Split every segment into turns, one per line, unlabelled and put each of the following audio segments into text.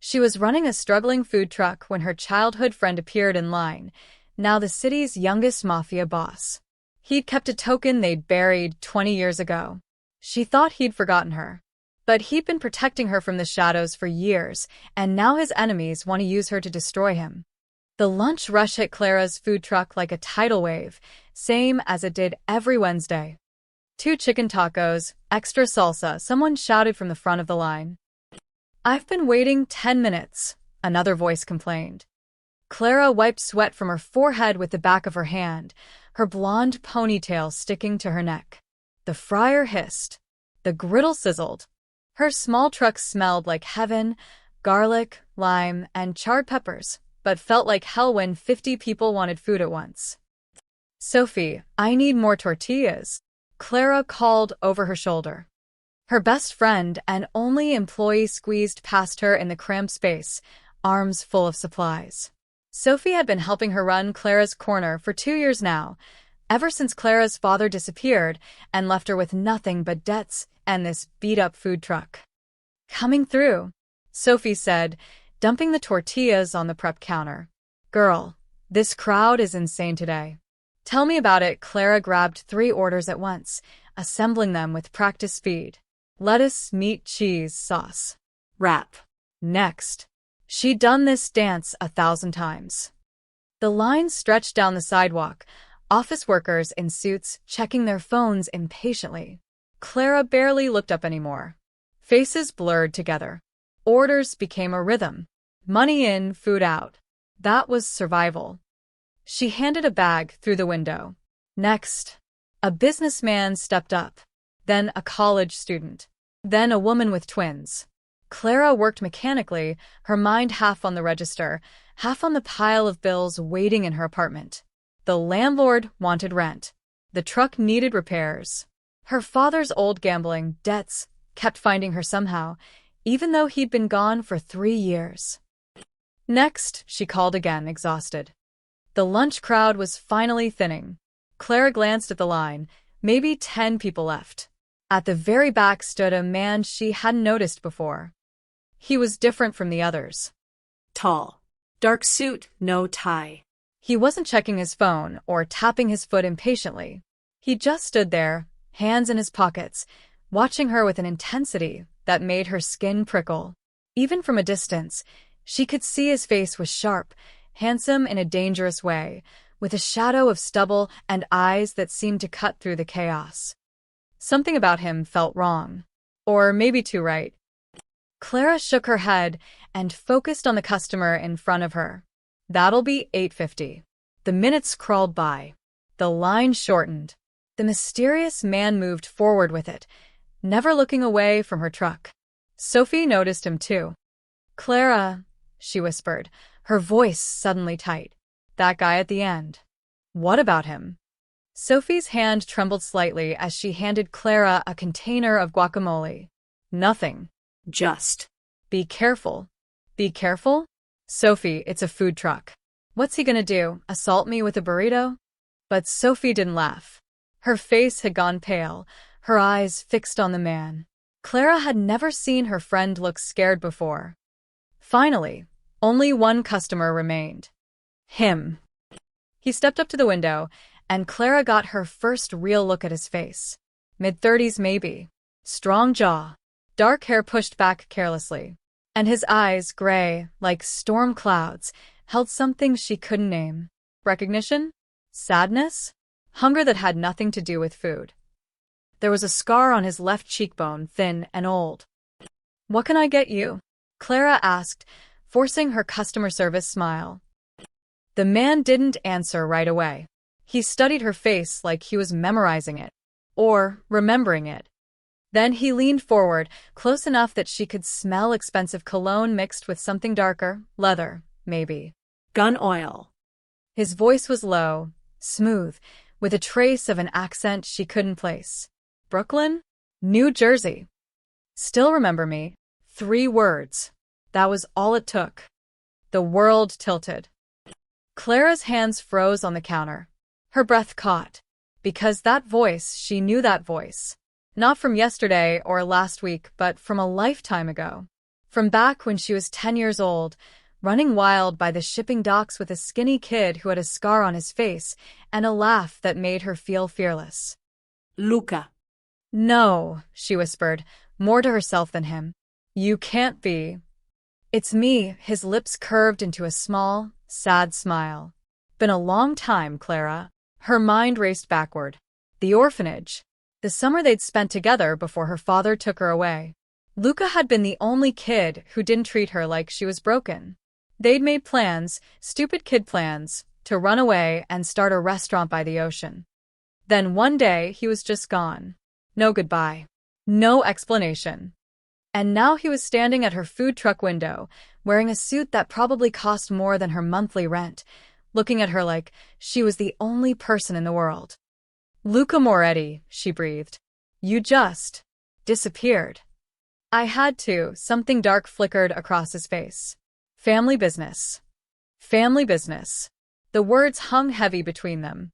She was running a struggling food truck when her childhood friend appeared in line, now the city's youngest mafia boss. He'd kept a token they'd buried 20 years ago. She thought he'd forgotten her. But he'd been protecting her from the shadows for years, and now his enemies want to use her to destroy him. The lunch rush hit Clara's food truck like a tidal wave, same as it did every Wednesday. 2 chicken tacos, extra salsa, someone shouted from the front of the line. I've been waiting 10 minutes, another voice complained. Clara wiped sweat from her forehead with the back of her hand, her blonde ponytail sticking to her neck. The fryer hissed. The griddle sizzled. Her small truck smelled like heaven, garlic, lime, and charred peppers, but felt like hell when 50 people wanted food at once. Sophie, I need more tortillas, Clara called over her shoulder. Her best friend and only employee squeezed past her in the cramped space, arms full of supplies. Sophie had been helping her run Clara's corner for 2 years now, ever since Clara's father disappeared and left her with nothing but debts and this beat-up food truck. Coming through, Sophie said, dumping the tortillas on the prep counter. Girl, this crowd is insane today. Tell me about it. Clara grabbed 3 orders at once, assembling them with practice speed. Lettuce, meat, cheese, sauce. Wrap. Next. She'd done this dance 1,000 times. The line stretched down the sidewalk, office workers in suits checking their phones impatiently. Clara barely looked up anymore. Faces blurred together. Orders became a rhythm. Money in, food out. That was survival. She handed a bag through the window. Next. A businessman stepped up. Then a college student. Then a woman with twins. Clara worked mechanically, her mind half on the register, half on the pile of bills waiting in her apartment. The landlord wanted rent. The truck needed repairs. Her father's old gambling debts kept finding her somehow, even though he'd been gone for 3 years. Next, she called again, exhausted. The lunch crowd was finally thinning. Clara glanced at the line, maybe 10 people left. At the very back stood a man she hadn't noticed before. He was different from the others.
Tall. Dark suit, no tie.
He wasn't checking his phone or tapping his foot impatiently. He just stood there, hands in his pockets, watching her with an intensity that made her skin prickle. Even from a distance, she could see his face was sharp, handsome in a dangerous way, with a shadow of stubble and eyes that seemed to cut through the chaos. Something about him felt wrong. Or maybe too right. Clara shook her head and focused on the customer in front of her. That'll be $8.50. The minutes crawled by. The line shortened. The mysterious man moved forward with it, never looking away from her truck. Sophie noticed him too. Clara, she whispered, her voice suddenly tight. That guy at the end. What about him? Sophie's hand trembled slightly as she handed Clara a container of guacamole. Nothing.
Just.
Be careful. Be careful? Sophie, it's a food truck. What's he gonna do, assault me with a burrito? But Sophie didn't laugh. Her face had gone pale, her eyes fixed on the man. Clara had never seen her friend look scared before. Finally, only one customer remained. Him. He stepped up to the window, and Clara got her first real look at his face. Mid-30s maybe. Strong jaw. Dark hair pushed back carelessly. And his eyes, gray, like storm clouds, held something she couldn't name. Recognition? Sadness? Hunger that had nothing to do with food. There was a scar on his left cheekbone, thin and old. What can I get you? Clara asked, forcing her customer service smile. The man didn't answer right away. He studied her face like he was memorizing it. Or remembering it. Then he leaned forward, close enough that she could smell expensive cologne mixed with something darker, leather, maybe.
Gun oil.
His voice was low, smooth, with a trace of an accent she couldn't place. Brooklyn? New Jersey. Still remember me? 3 words. That was all it took. The world tilted. Clara's hands froze on the counter. Her breath caught. Because that voice, she knew that voice. Not from yesterday or last week, but from a lifetime ago. From back when she was 10 years old, running wild by the shipping docks with a skinny kid who had a scar on his face and a laugh that made her feel fearless.
Luca.
No, she whispered, more to herself than him. You can't be. It's me, his lips curved into a small, sad smile. Been a long time, Clara. Her mind raced backward. The orphanage. The summer they'd spent together before her father took her away. Luca had been the only kid who didn't treat her like she was broken. They'd made plans, stupid kid plans, to run away and start a restaurant by the ocean. Then one day he was just gone. No goodbye. No explanation. And now he was standing at her food truck window, wearing a suit that probably cost more than her monthly rent, looking at her like she was the only person in the world. Luca Moretti, she breathed. You just disappeared. I had to. Something dark flickered across his face. Family business. Family business. The words hung heavy between them.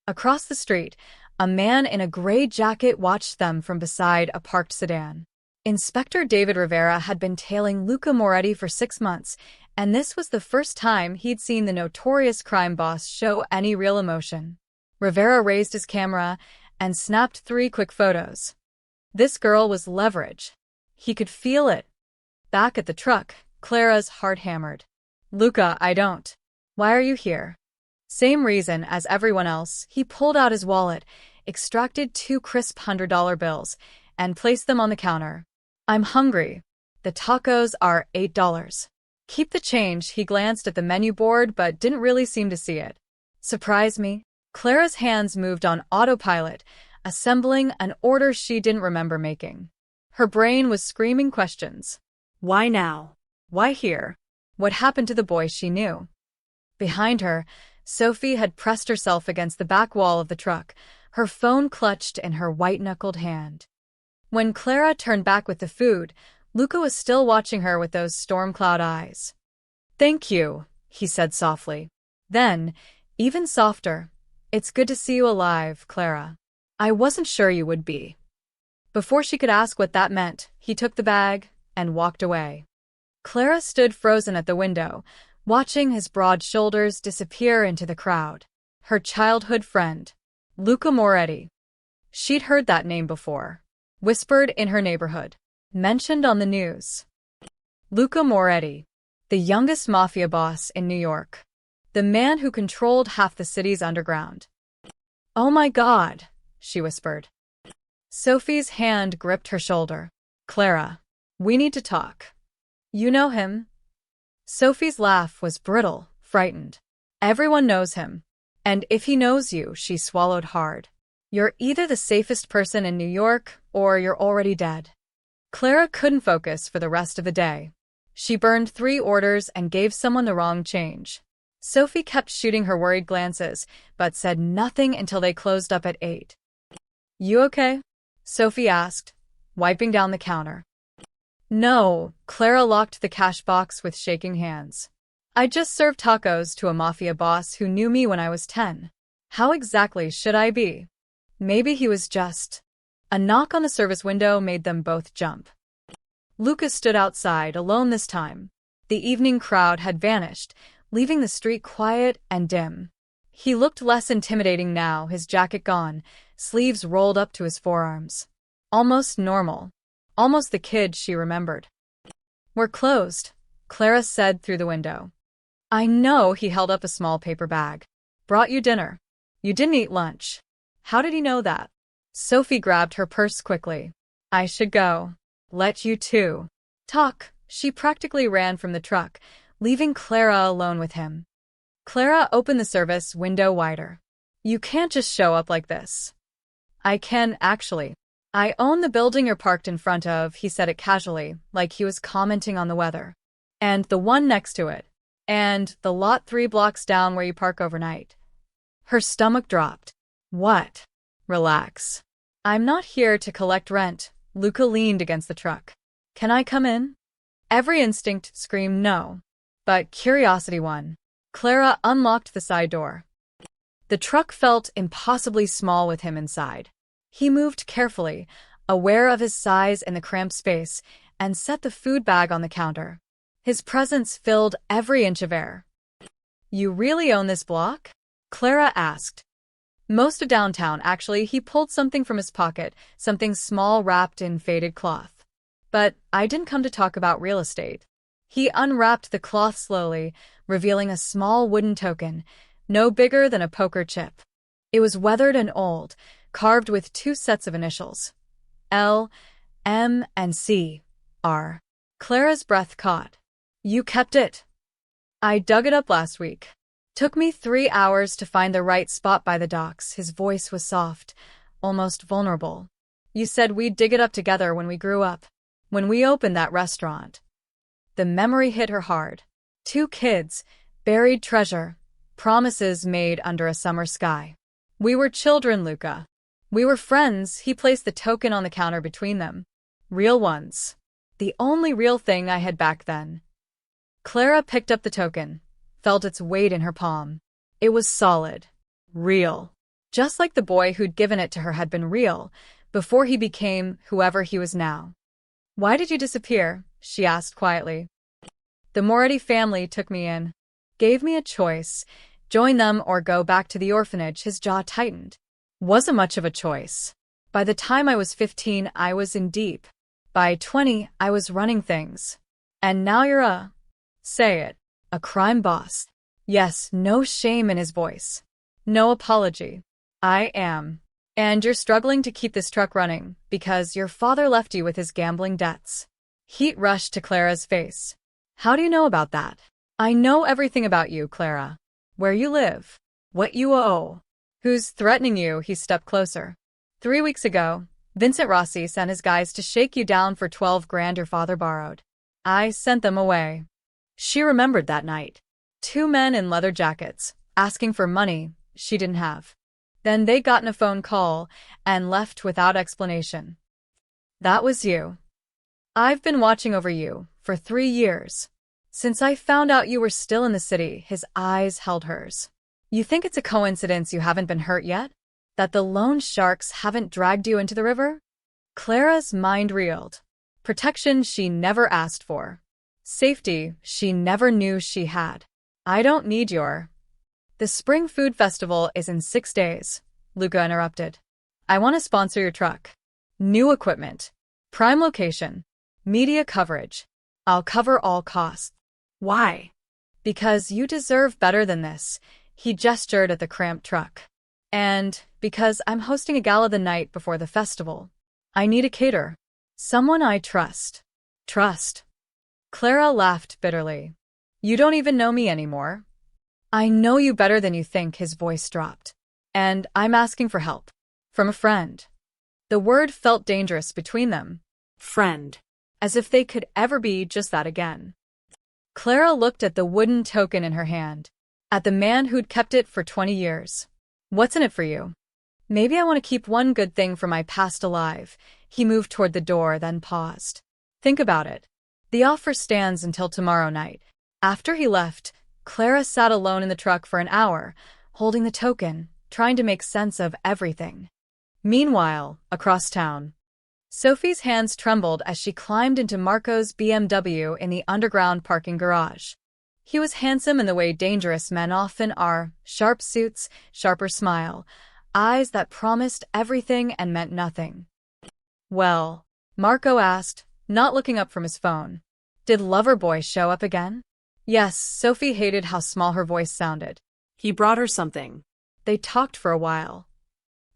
Across the street, a man in a gray jacket watched them from beside a parked sedan. Inspector David Rivera had been tailing Luca Moretti for 6 months, and this was the first time he'd seen the notorious crime boss show any real emotion. Rivera raised his camera and snapped 3 quick photos. This girl was leverage. He could feel it. Back at the truck, Clara's heart hammered. Luca, I don't. Why are you here? Same reason as everyone else. He pulled out his wallet, extracted 2 crisp $100 bills, and placed them on the counter. I'm hungry. The tacos are $8. Keep the change. He glanced at the menu board but didn't really seem to see it. Surprise me? Clara's hands moved on autopilot, assembling an order she didn't remember making. Her brain was screaming questions.
Why now?
Why here? What happened to the boy she knew? Behind her, Sophie had pressed herself against the back wall of the truck, her phone clutched in her white-knuckled hand. When Clara turned back with the food, Luca was still watching her with those storm cloud eyes. Thank you, he said softly. Then, even softer, it's good to see you alive, Clara. I wasn't sure you would be. Before she could ask what that meant, he took the bag and walked away. Clara stood frozen at the window, watching his broad shoulders disappear into the crowd. Her childhood friend, Luca Moretti. She'd heard that name before. Whispered in her neighborhood. Mentioned on the news. Luca Moretti, the youngest mafia boss in New York. The man who controlled half the city's underground. Oh my God, she whispered. Sophie's hand gripped her shoulder. Clara, we need to talk. You know him? Sophie's laugh was brittle, frightened. Everyone knows him. And if he knows you, she swallowed hard. You're either the safest person in New York, or you're already dead. Clara couldn't focus for the rest of the day. She burned 3 orders and gave someone the wrong change. Sophie kept shooting her worried glances, but said nothing until they closed up at 8. You okay? Sophie asked, wiping down the counter. No, Clara locked the cash box with shaking hands. I just served tacos to a mafia boss who knew me when I was 10. How exactly should I be? Maybe he was just. A knock on the service window made them both jump. Lucas stood outside, alone this time. The evening crowd had vanished, leaving the street quiet and dim. He looked less intimidating now, his jacket gone, sleeves rolled up to his forearms. Almost normal. Almost the kid she remembered. We're closed, Clara said through the window. I know, he held up a small paper bag. Brought you dinner. You didn't eat lunch. How did he know that? Sophie grabbed her purse quickly. I should go. Let you two talk. She practically ran from the truck, leaving Clara alone with him. Clara opened the service window wider. You can't just show up like this. I can, actually. I own the building you're parked in front of, he said it casually, like he was commenting on the weather. And the one next to it. And the lot 3 blocks down where you park overnight. Her stomach dropped. What? Relax. I'm not here to collect rent. Luca leaned against the truck. Can I come in? Every instinct screamed no. But curiosity won. Clara unlocked the side door. The truck felt impossibly small with him inside. He moved carefully, aware of his size in the cramped space, and set the food bag on the counter. His presence filled every inch of air. "You really own this block?" Clara asked. "Most of downtown, actually." He pulled something from his pocket, something small wrapped in faded cloth. "But I didn't come to talk about real estate." He unwrapped the cloth slowly, revealing a small wooden token, no bigger than a poker chip. It was weathered and old, carved with 2 sets of initials. L, M, and C, R. Clara's breath caught. "You kept it?" "I dug it up last week. Took me 3 hours to find the right spot by the docks." His voice was soft, almost vulnerable. "You said we'd dig it up together when we grew up. When we opened that restaurant." The memory hit her hard. 2 kids, buried treasure, promises made under a summer sky. "We were children, Luca. We were friends." He placed the token on the counter between them. "Real ones. The only real thing I had back then." Clara picked up the token, felt its weight in her palm. It was solid. Real. Just like the boy who'd given it to her had been real, before he became whoever he was now. "Why did you disappear?" she asked quietly. "The Moretti family took me in. Gave me a choice. Join them or go back to the orphanage." His jaw tightened. Wasn't much of a choice. By the time I was 15, I was in deep. By 20, I was running things. And now you're say it, a crime boss. Yes, no shame in his voice. No apology. "I am. And you're struggling to keep this truck running because your father left you with his gambling debts." Heat rushed to Clara's face. "How do you know about that?" "I know everything about you, Clara. Where you live. What you owe. Who's threatening you." He stepped closer. 3 weeks ago, Vincent Rossi sent his guys to shake you down for 12 grand your father borrowed. I sent them away." She remembered that night. 2 men in leather jackets, asking for money she didn't have. Then they got in a phone call and left without explanation. "That was you. I've been watching over you for 3 years. Since I found out you were still in the city." His eyes held hers. "You think it's a coincidence you haven't been hurt yet? That the loan sharks haven't dragged you into the river?" Clara's mind reeled. Protection she never asked for. Safety she never knew she had. "I don't need your—" "The Spring Food Festival is in 6 days," Luca interrupted. "I want to sponsor your truck. New equipment. Prime location. Media coverage. I'll cover all costs."
Why?
"Because you deserve better than this." He gestured at the cramped truck. "And because I'm hosting a gala the night before the festival. I need a caterer. Someone I trust." "Trust?" Clara laughed bitterly. "You don't even know me anymore." "I know you better than you think." His voice dropped. "And I'm asking for help. From a friend." The word felt dangerous between them.
Friend.
As if they could ever be just that again. Clara looked at the wooden token in her hand. At the man who'd kept it for 20 years. "What's in it for you?" "Maybe I want to keep one good thing from my past alive." He moved toward the door, then paused. "Think about it. The offer stands until tomorrow night." After he left, Clara sat alone in the truck for an hour, holding the token, trying to make sense of everything. Meanwhile, across town, Sophie's hands trembled as she climbed into Marco's BMW in the underground parking garage. He was handsome in the way dangerous men often are, sharp suits, sharper smile, eyes that promised everything and meant nothing. "Well," Marco asked, not looking up from his phone. "Did Loverboy show up again?" "Yes." Sophie hated how small her voice sounded.
He brought her something.
They talked for a while.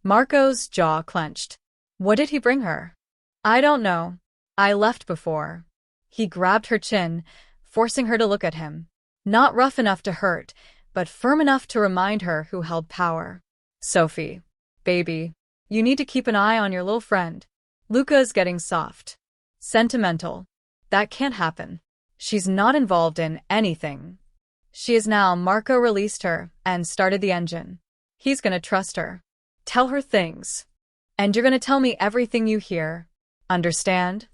Marco's jaw clenched. "What did he bring her?" "I don't know. I left before." He grabbed her chin, forcing her to look at him. Not rough enough to hurt, but firm enough to remind her who held power. "Sophie, baby, you need to keep an eye on your little friend. Luca's getting soft. Sentimental. That can't happen. She's not involved in anything." "She is now." Marco released her and started the engine. "He's gonna trust her. Tell her things. And you're gonna tell me everything you hear. Understand?"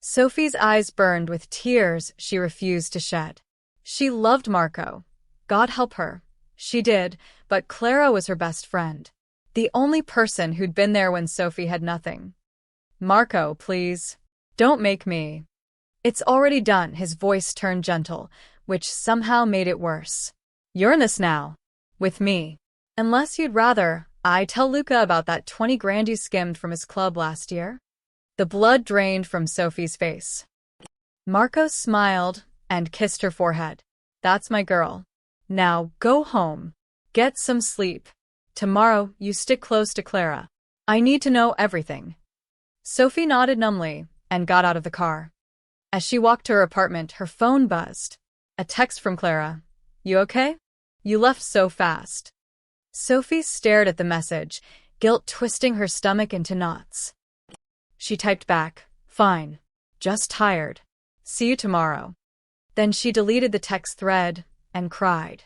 Sophie's eyes burned with tears she refused to shed. She loved Marco. God help her. She did, but Clara was her best friend. The only person who'd been there when Sophie had nothing. "Marco, please. Don't make me." It's already done. His voice turned gentle, which somehow made it worse. You're in this now. With me. Unless you'd rather, I tell Luca about that 20 grand you skimmed from his club last year? The blood drained from Sophie's face. Marco smiled and kissed her forehead. That's my girl. Now go home. Get some sleep. Tomorrow, you stick close to Clara. I need to know everything. Sophie nodded numbly and got out of the car. As she walked to her apartment, her phone buzzed. A text from Clara. You okay? You left so fast. Sophie stared at the message, guilt twisting her stomach into knots. She typed back, fine. Just tired. See you tomorrow. Then she deleted the text thread and cried.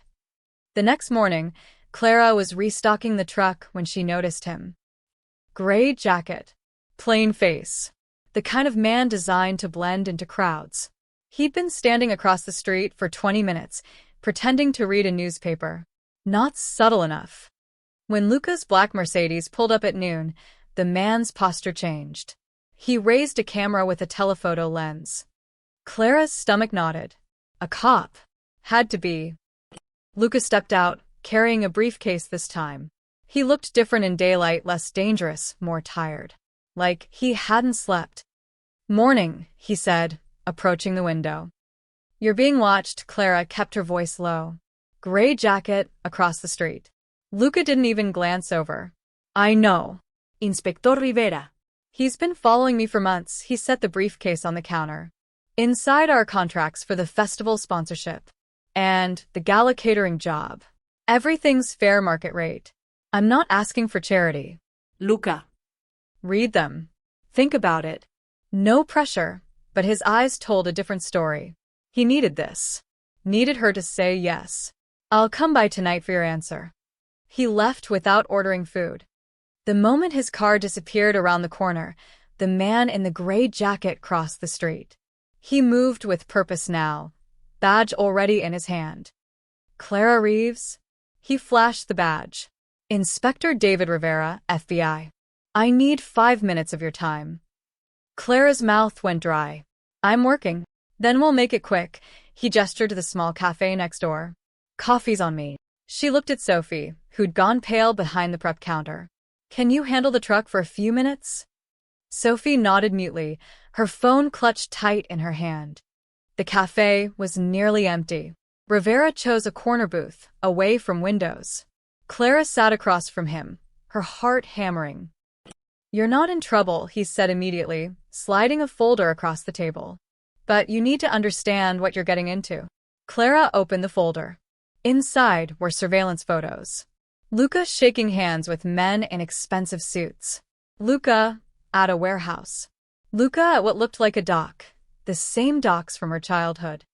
The next morning, Clara was restocking the truck when she noticed him. Gray jacket. Plain face. The kind of man designed to blend into crowds. He'd been standing across the street for 20 minutes, pretending to read a newspaper. Not subtle enough. When Luca's black Mercedes pulled up at noon, the man's posture changed. He raised a camera with a telephoto lens. Clara's stomach knotted. A cop. Had to be. Luca stepped out, carrying a briefcase this time. He looked different in daylight, less dangerous, more tired. Like he hadn't slept. Morning, he said, approaching the window. You're being watched. Clara kept her voice low. Gray jacket, across the street. Luca didn't even glance over. I know. Inspector Rivera. He's been following me for months. He set the briefcase on the counter. Inside are contracts for the festival sponsorship. And the gala catering job. Everything's fair market rate. I'm not asking for charity.
Luca.
Read them. Think about it. No pressure, but his eyes told a different story. He needed this. Needed her to say yes. I'll come by tonight for your answer. He left without ordering food. The moment his car disappeared around the corner, the man in the gray jacket crossed the street. He moved with purpose now, badge already in his hand. Clara Reeves? He flashed the badge. Inspector David Rivera, FBI. I need 5 minutes of your time. Clara's mouth went dry. I'm working. Then we'll make it quick. He gestured to the small cafe next door. Coffee's on me. She looked at Sophie, who'd gone pale behind the prep counter. Can you handle the truck for a few minutes? Sophie nodded mutely, her phone clutched tight in her hand. The cafe was nearly empty. Rivera chose a corner booth, away from windows. Clara sat across from him, her heart hammering. You're not in trouble, he said immediately, sliding a folder across the table. But you need to understand what you're getting into. Clara opened the folder. Inside were surveillance photos. Luca shaking hands with men in expensive suits. Luca at a warehouse. Luca at what looked like a dock. The same docks from her childhood.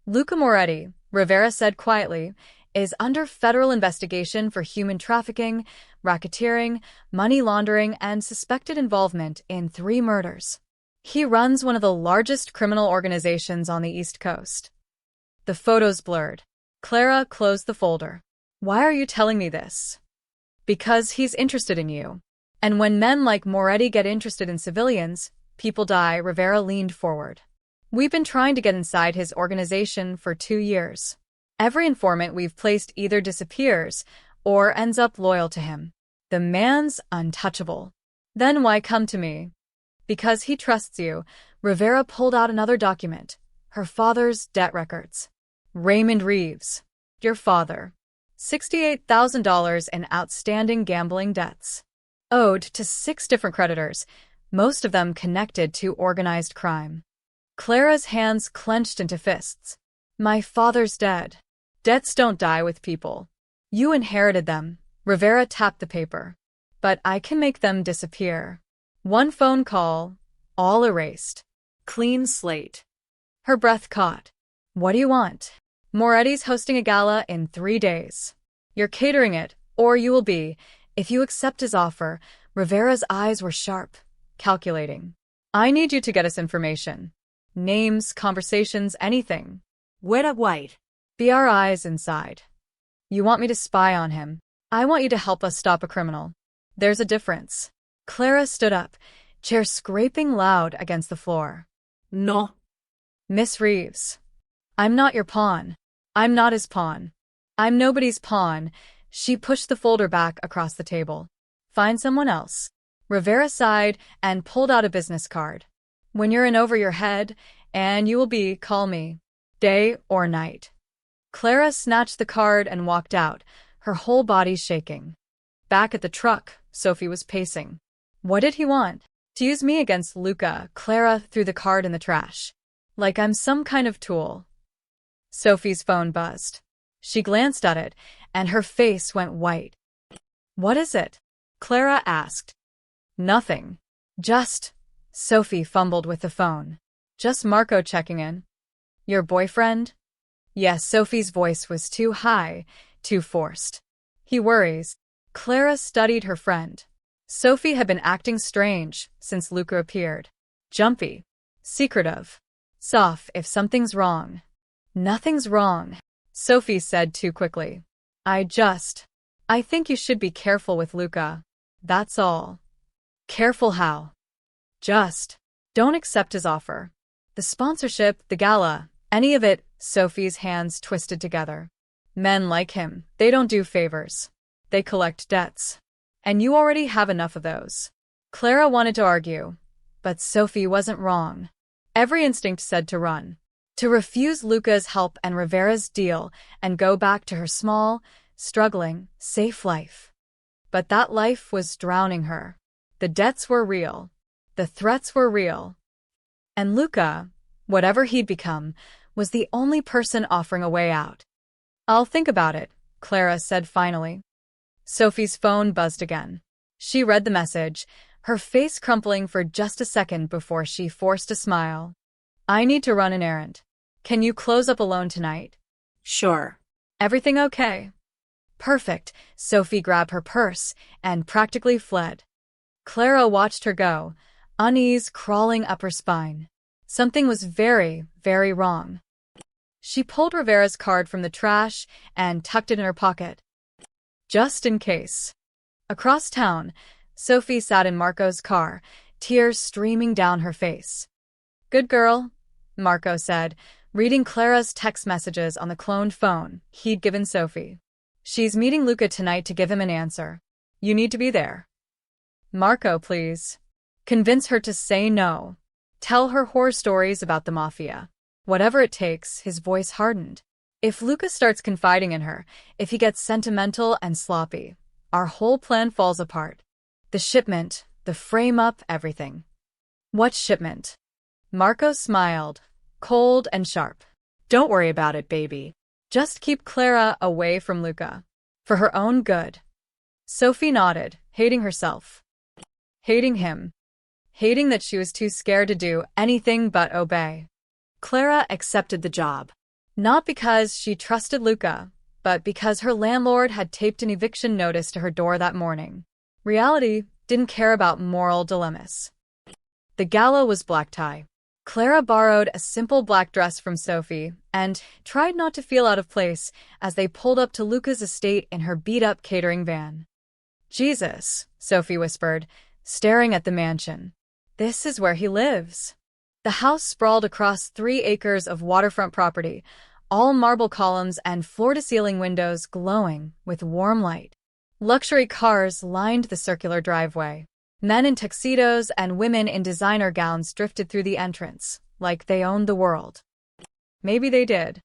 Luca Moretti, Rivera said quietly, is under federal investigation for human trafficking, racketeering, money laundering, and suspected involvement in 3 murders. He runs one of the largest criminal organizations on the East Coast. The photos blurred. Clara closed the folder. Why are you telling me this? Because he's interested in you. And when men like Moretti get interested in civilians, people die. Rivera leaned forward. We've been trying to get inside his organization for 2 years. Every informant we've placed either disappears or ends up loyal to him. The man's untouchable. Then why come to me? Because he trusts you. Rivera pulled out another document. Her father's debt records. Raymond Reeves. Your father. $68,000 in outstanding gambling debts. Owed to 6 different creditors, most of them connected to organized crime. Clara's hands clenched into fists. My father's dead. Debts don't die with people. You inherited them. Rivera tapped the paper. But I can make them disappear. 1 phone call, all erased.
Clean slate.
Her breath caught. What do you want? Moretti's hosting a gala in 3 days. You're catering it, or you will be. If you accept his offer, Rivera's eyes were sharp, calculating. I need you to get us information. Names, conversations, anything.
Wera White.
Be our eyes inside. You want me to spy on him. I want you to help us stop a criminal. There's a difference. Clara stood up, chair scraping loud against the floor.
No.
Miss Reeves. I'm not your pawn. I'm not his pawn. I'm nobody's pawn. She pushed the folder back across the table. Find someone else. Rivera sighed and pulled out a business card. When you're in over your head, and you will be, call me. Day or night. Clara snatched the card and walked out, her whole body shaking. Back at the truck, Sophie was pacing. What did he want? To use me against Luca. Clara threw the card in the trash. Like I'm some kind of tool. Sophie's phone buzzed. She glanced at it, and her face went white. What is it? Clara asked. Nothing. Just... Sophie fumbled with the phone. Just Marco checking in. Your boyfriend? Yes, Sophie's voice was too high, too forced. He worries. Clara studied her friend. Sophie had been acting strange since Luca appeared. Jumpy. Secretive. Soft if something's wrong. Nothing's wrong, Sophie said too quickly. I think you should be careful with Luca. That's all. Careful how? Just don't accept his offer. The sponsorship, the gala, any of it. Sophie's hands twisted together. Men like him, they don't do favors. They collect debts. And you already have enough of those. Clara wanted to argue, but Sophie wasn't wrong. Every instinct said to run. To refuse Luca's help and Rivera's deal and go back to her small, struggling, safe life. But that life was drowning her. The debts were real. The threats were real. And Luca, whatever he'd become, was the only person offering a way out. I'll think about it, Clara said finally. Sophie's phone buzzed again. She read the message, her face crumpling for just a second before she forced a smile. I need to run an errand. Can you close up alone tonight?
Sure.
Everything okay? Perfect. Sophie grabbed her purse and practically fled. Clara watched her go, unease crawling up her spine. Something was very, very wrong. She pulled Rivera's card from the trash and tucked it in her pocket. Just in case. Across town, Sophie sat in Marco's car, tears streaming down her face. Good girl, Marco said, reading Clara's text messages on the cloned phone he'd given Sophie. She's meeting Luca tonight to give him an answer. You need to be there. Marco, please. Convince her to say no. Tell her horror stories about the Mafia. Whatever it takes. His voice hardened. If Luca starts confiding in her, if he gets sentimental and sloppy, our whole plan falls apart. The shipment, the frame-up, everything. What shipment? Marco smiled, cold and sharp. Don't worry about it, baby. Just keep Clara away from Luca. For her own good. Sophie nodded, hating herself. Hating him. Hating that she was too scared to do anything but obey. Clara accepted the job. Not because she trusted Luca, but because her landlord had taped an eviction notice to her door that morning. Reality didn't care about moral dilemmas. The gala was black tie. Clara borrowed a simple black dress from Sophie and tried not to feel out of place as they pulled up to Luca's estate in her beat-up catering van. Jesus, Sophie whispered, staring at the mansion. This is where he lives. The house sprawled across 3 acres of waterfront property, all marble columns and floor-to-ceiling windows glowing with warm light. Luxury cars lined the circular driveway. Men in tuxedos and women in designer gowns drifted through the entrance, like they owned the world. Maybe they did.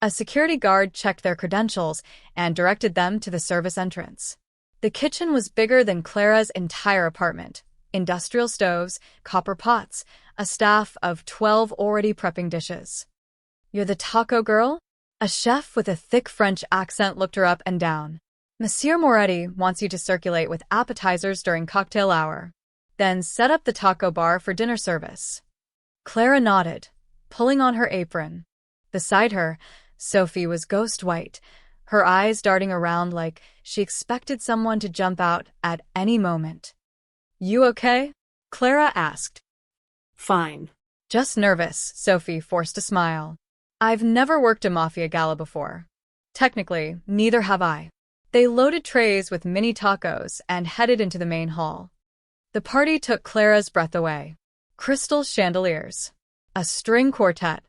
A security guard checked their credentials and directed them to the service entrance. The kitchen was bigger than Clara's entire apartment. Industrial stoves, copper pots, a staff of 12 already prepping dishes. You're the taco girl? A chef with a thick French accent looked her up and down. Monsieur Moretti wants you to circulate with appetizers during cocktail hour. Then set up the taco bar for dinner service. Clara nodded, pulling on her apron. Beside her, Sophie was ghost white, her eyes darting around like she expected someone to jump out at any moment. You okay? Clara asked.
Fine.
Just nervous, Sophie forced a smile. I've never worked a Mafia gala before. Technically, neither have I. They loaded trays with mini tacos and headed into the main hall. The party took Clara's breath away. Crystal chandeliers. A string quartet.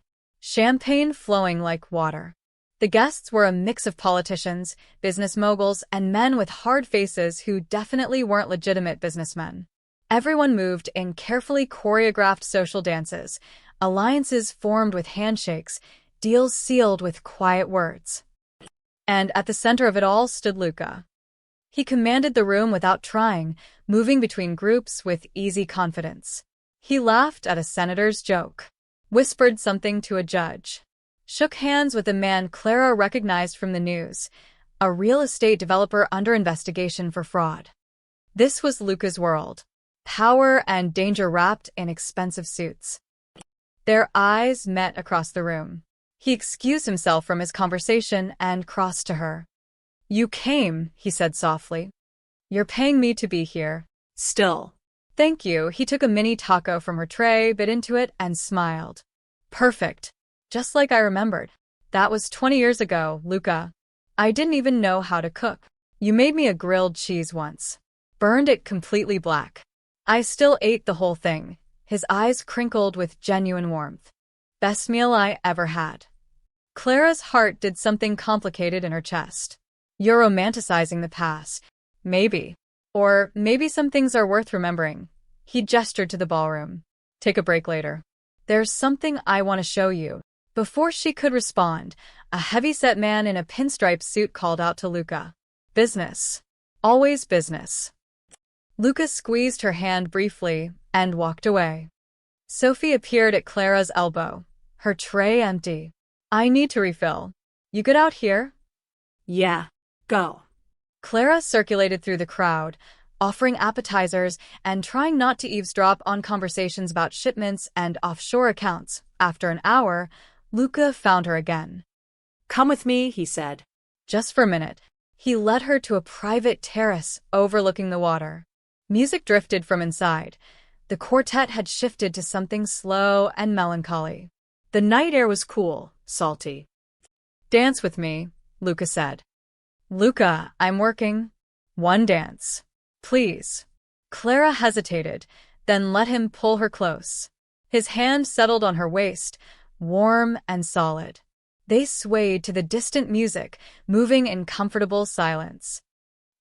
champagne flowing like water. The guests were a mix of politicians, business moguls, and men with hard faces who definitely weren't legitimate businessmen. Everyone moved in carefully choreographed social dances, alliances formed with handshakes, deals sealed with quiet words. And at the center of it all stood Luca. He commanded the room without trying, moving between groups with easy confidence. He laughed at a senator's joke, whispered something to a judge, shook hands with a man Clara recognized from the news, a real estate developer under investigation for fraud. This was Luca's world, power and danger wrapped in expensive suits. Their eyes met across the room. He excused himself from his conversation and crossed to her. "You came," he said softly. "You're paying me to be here."
Still.
"Thank you." He took a mini taco from her tray, bit into it, and smiled. "Perfect. Just like I remembered. That was 20 years ago, Luca. I didn't even know how to cook. You made me a grilled cheese once. Burned it completely black. I still ate the whole thing." His eyes crinkled with genuine warmth. "Best meal I ever had." Clara's heart did something complicated in her chest. "You're romanticizing the past. Maybe. Or maybe some things are worth remembering." He gestured to the ballroom. "Take a break later. There's something I want to show you." Before she could respond, a heavy-set man in a pinstripe suit called out to Luca. "Business. Always business." Luca squeezed her hand briefly and walked away. Sophie appeared at Clara's elbow, her tray empty. "I need to refill. You good out here?"
Yeah, go.
Clara circulated through the crowd, offering appetizers and trying not to eavesdrop on conversations about shipments and offshore accounts. After an hour, Luca found her again.
"Come with me," he said.
Just for a minute. He led her to a private terrace overlooking the water. Music drifted from inside. The quartet had shifted to something slow and melancholy. The night air was cool, salty. "Dance with me," Luca said. "Luca, I'm working." "One dance. Please." Clara hesitated, then let him pull her close. His hand settled on her waist, warm and solid. They swayed to the distant music, moving in comfortable silence.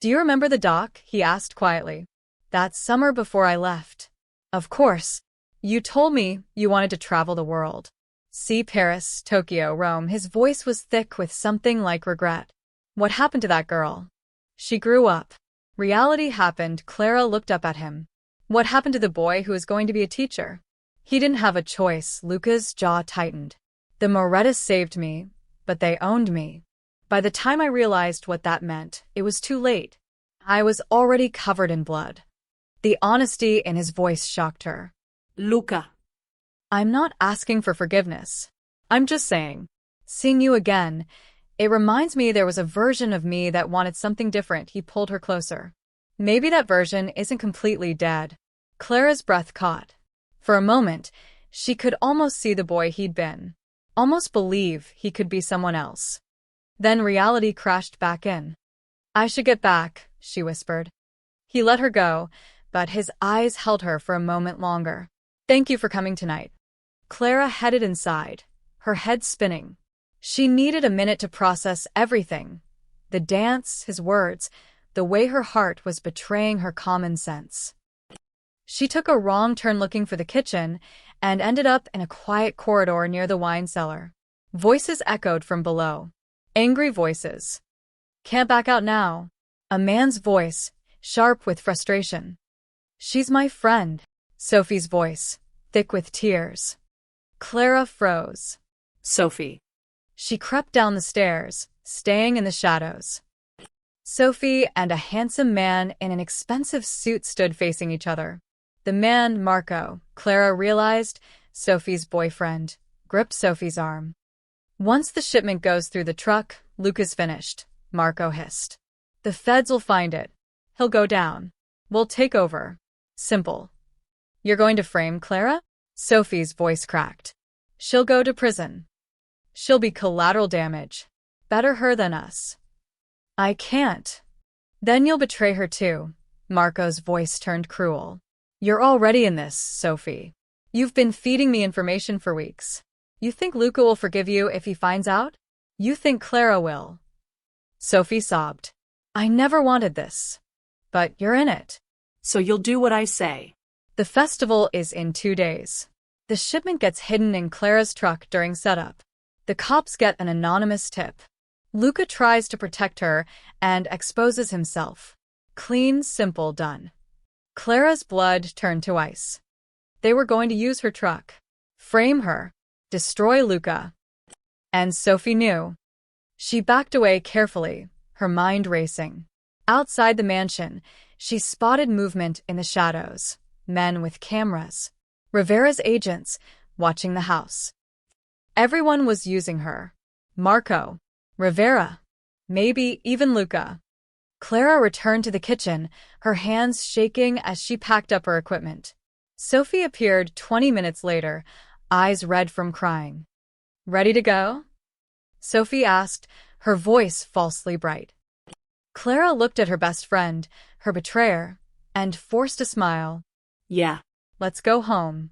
"Do you remember the dock?" he asked quietly. "That summer before I left." "Of course. You told me you wanted to travel the world. See Paris, Tokyo, Rome." His voice was thick with something like regret. "What happened to that girl?" "She grew up. Reality happened." Clara looked up at him. "What happened to the boy who was going to be a teacher?" "He didn't have a choice." Luca's jaw tightened. "The Morettas saved me, but they owned me. By the time I realized what that meant, it was too late. I was already covered in blood." The honesty in his voice shocked her.
"Luca."
"I'm not asking for forgiveness. I'm just saying, seeing you again, it reminds me there was a version of me that wanted something different." He pulled her closer. "Maybe that version isn't completely dead." Clara's breath caught. For a moment, she could almost see the boy he'd been, almost believe he could be someone else. Then reality crashed back in. "I should get back," she whispered. He let her go, but his eyes held her for a moment longer. "Thank you for coming tonight." Clara headed inside, her head spinning. She needed a minute to process everything. The dance, his words, the way her heart was betraying her common sense. She took a wrong turn looking for the kitchen and ended up in a quiet corridor near the wine cellar. Voices echoed from below. Angry voices. "Can't back out now." A man's voice, sharp with frustration. "She's my friend." Sophie's voice, thick with tears. Clara froze.
"Sophie."
She crept down the stairs, staying in the shadows. Sophie and a handsome man in an expensive suit stood facing each other. The man, Marco, Clara realized, Sophie's boyfriend, gripped Sophie's arm. "Once the shipment goes through the truck, Luca's finished," Marco hissed. "The feds will find it. He'll go down. We'll take over. Simple." "You're going to frame Clara?" Sophie's voice cracked. "She'll go to prison. She'll be collateral damage. Better her than us." "I can't." "Then you'll betray her too." Marco's voice turned cruel. "You're already in this, Sophie. You've been feeding me information for weeks. You think Luca will forgive you if he finds out? You think Clara will. Sophie sobbed. I never wanted this. But you're in it.
So you'll do what I say.
The festival is in 2 days. The shipment gets hidden in Clara's truck during setup. The cops get an anonymous tip. Luca tries to protect her and exposes himself. Clean, simple, done. Clara's blood turned to ice. They were going to use her truck. Frame her. Destroy Luca. And Sophie knew. She backed away carefully, her mind racing. Outside the mansion, she spotted movement in the shadows. Men with cameras. Rivera's agents, watching the house. Everyone was using her. Marco. Rivera. Maybe even Luca. Clara returned to the kitchen, her hands shaking as she packed up her equipment. Sophie appeared 20 minutes later, eyes red from crying. Ready to go? Sophie asked, her voice falsely bright. Clara looked at her best friend, her betrayer, and forced a smile.
Yeah.
Let's go home.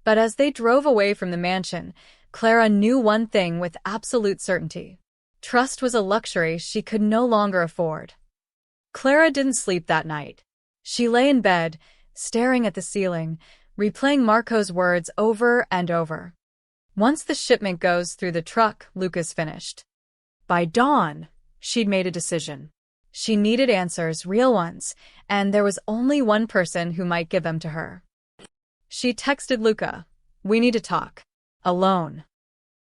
But as they drove away from the mansion, Clara knew one thing with absolute certainty. Trust was a luxury she could no longer afford. Clara didn't sleep that night. She lay in bed, staring at the ceiling, replaying Marco's words over and over. Once the shipment goes through the truck, Luca's finished. By dawn, she'd made a decision. She needed answers, real ones, and there was only one person who might give them to her. She texted Luca, "We need to talk. Alone."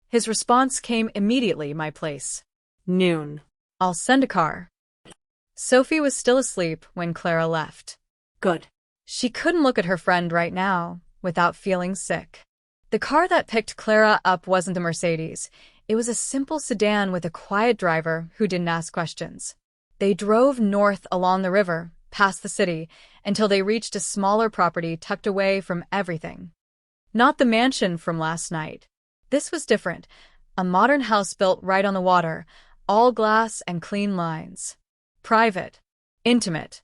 His response came immediately, "My place.
Noon.
I'll send a car." Sophie was still asleep when Clara left.
Good.
She couldn't look at her friend right now without feeling sick. The car that picked Clara up wasn't a Mercedes. It was a simple sedan with a quiet driver who didn't ask questions. They drove north along the river, past the city, until they reached a smaller property tucked away from everything. Not the mansion from last night. This was different. A modern house built right on the water, all glass and clean lines. Private. Intimate.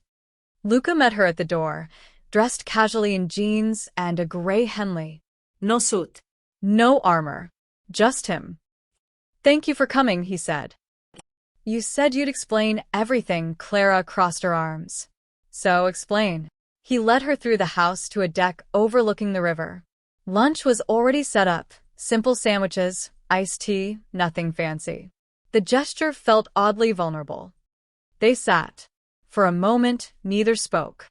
Luca met her at the door, dressed casually in jeans and a gray Henley.
No suit.
No armor. Just him. "Thank you for coming," he said. "You said you'd explain everything." Clara crossed her arms. "So explain." He led her through the house to a deck overlooking the river. Lunch was already set up. Simple sandwiches, iced tea, nothing fancy. The gesture felt oddly vulnerable. They sat. For a moment, neither spoke.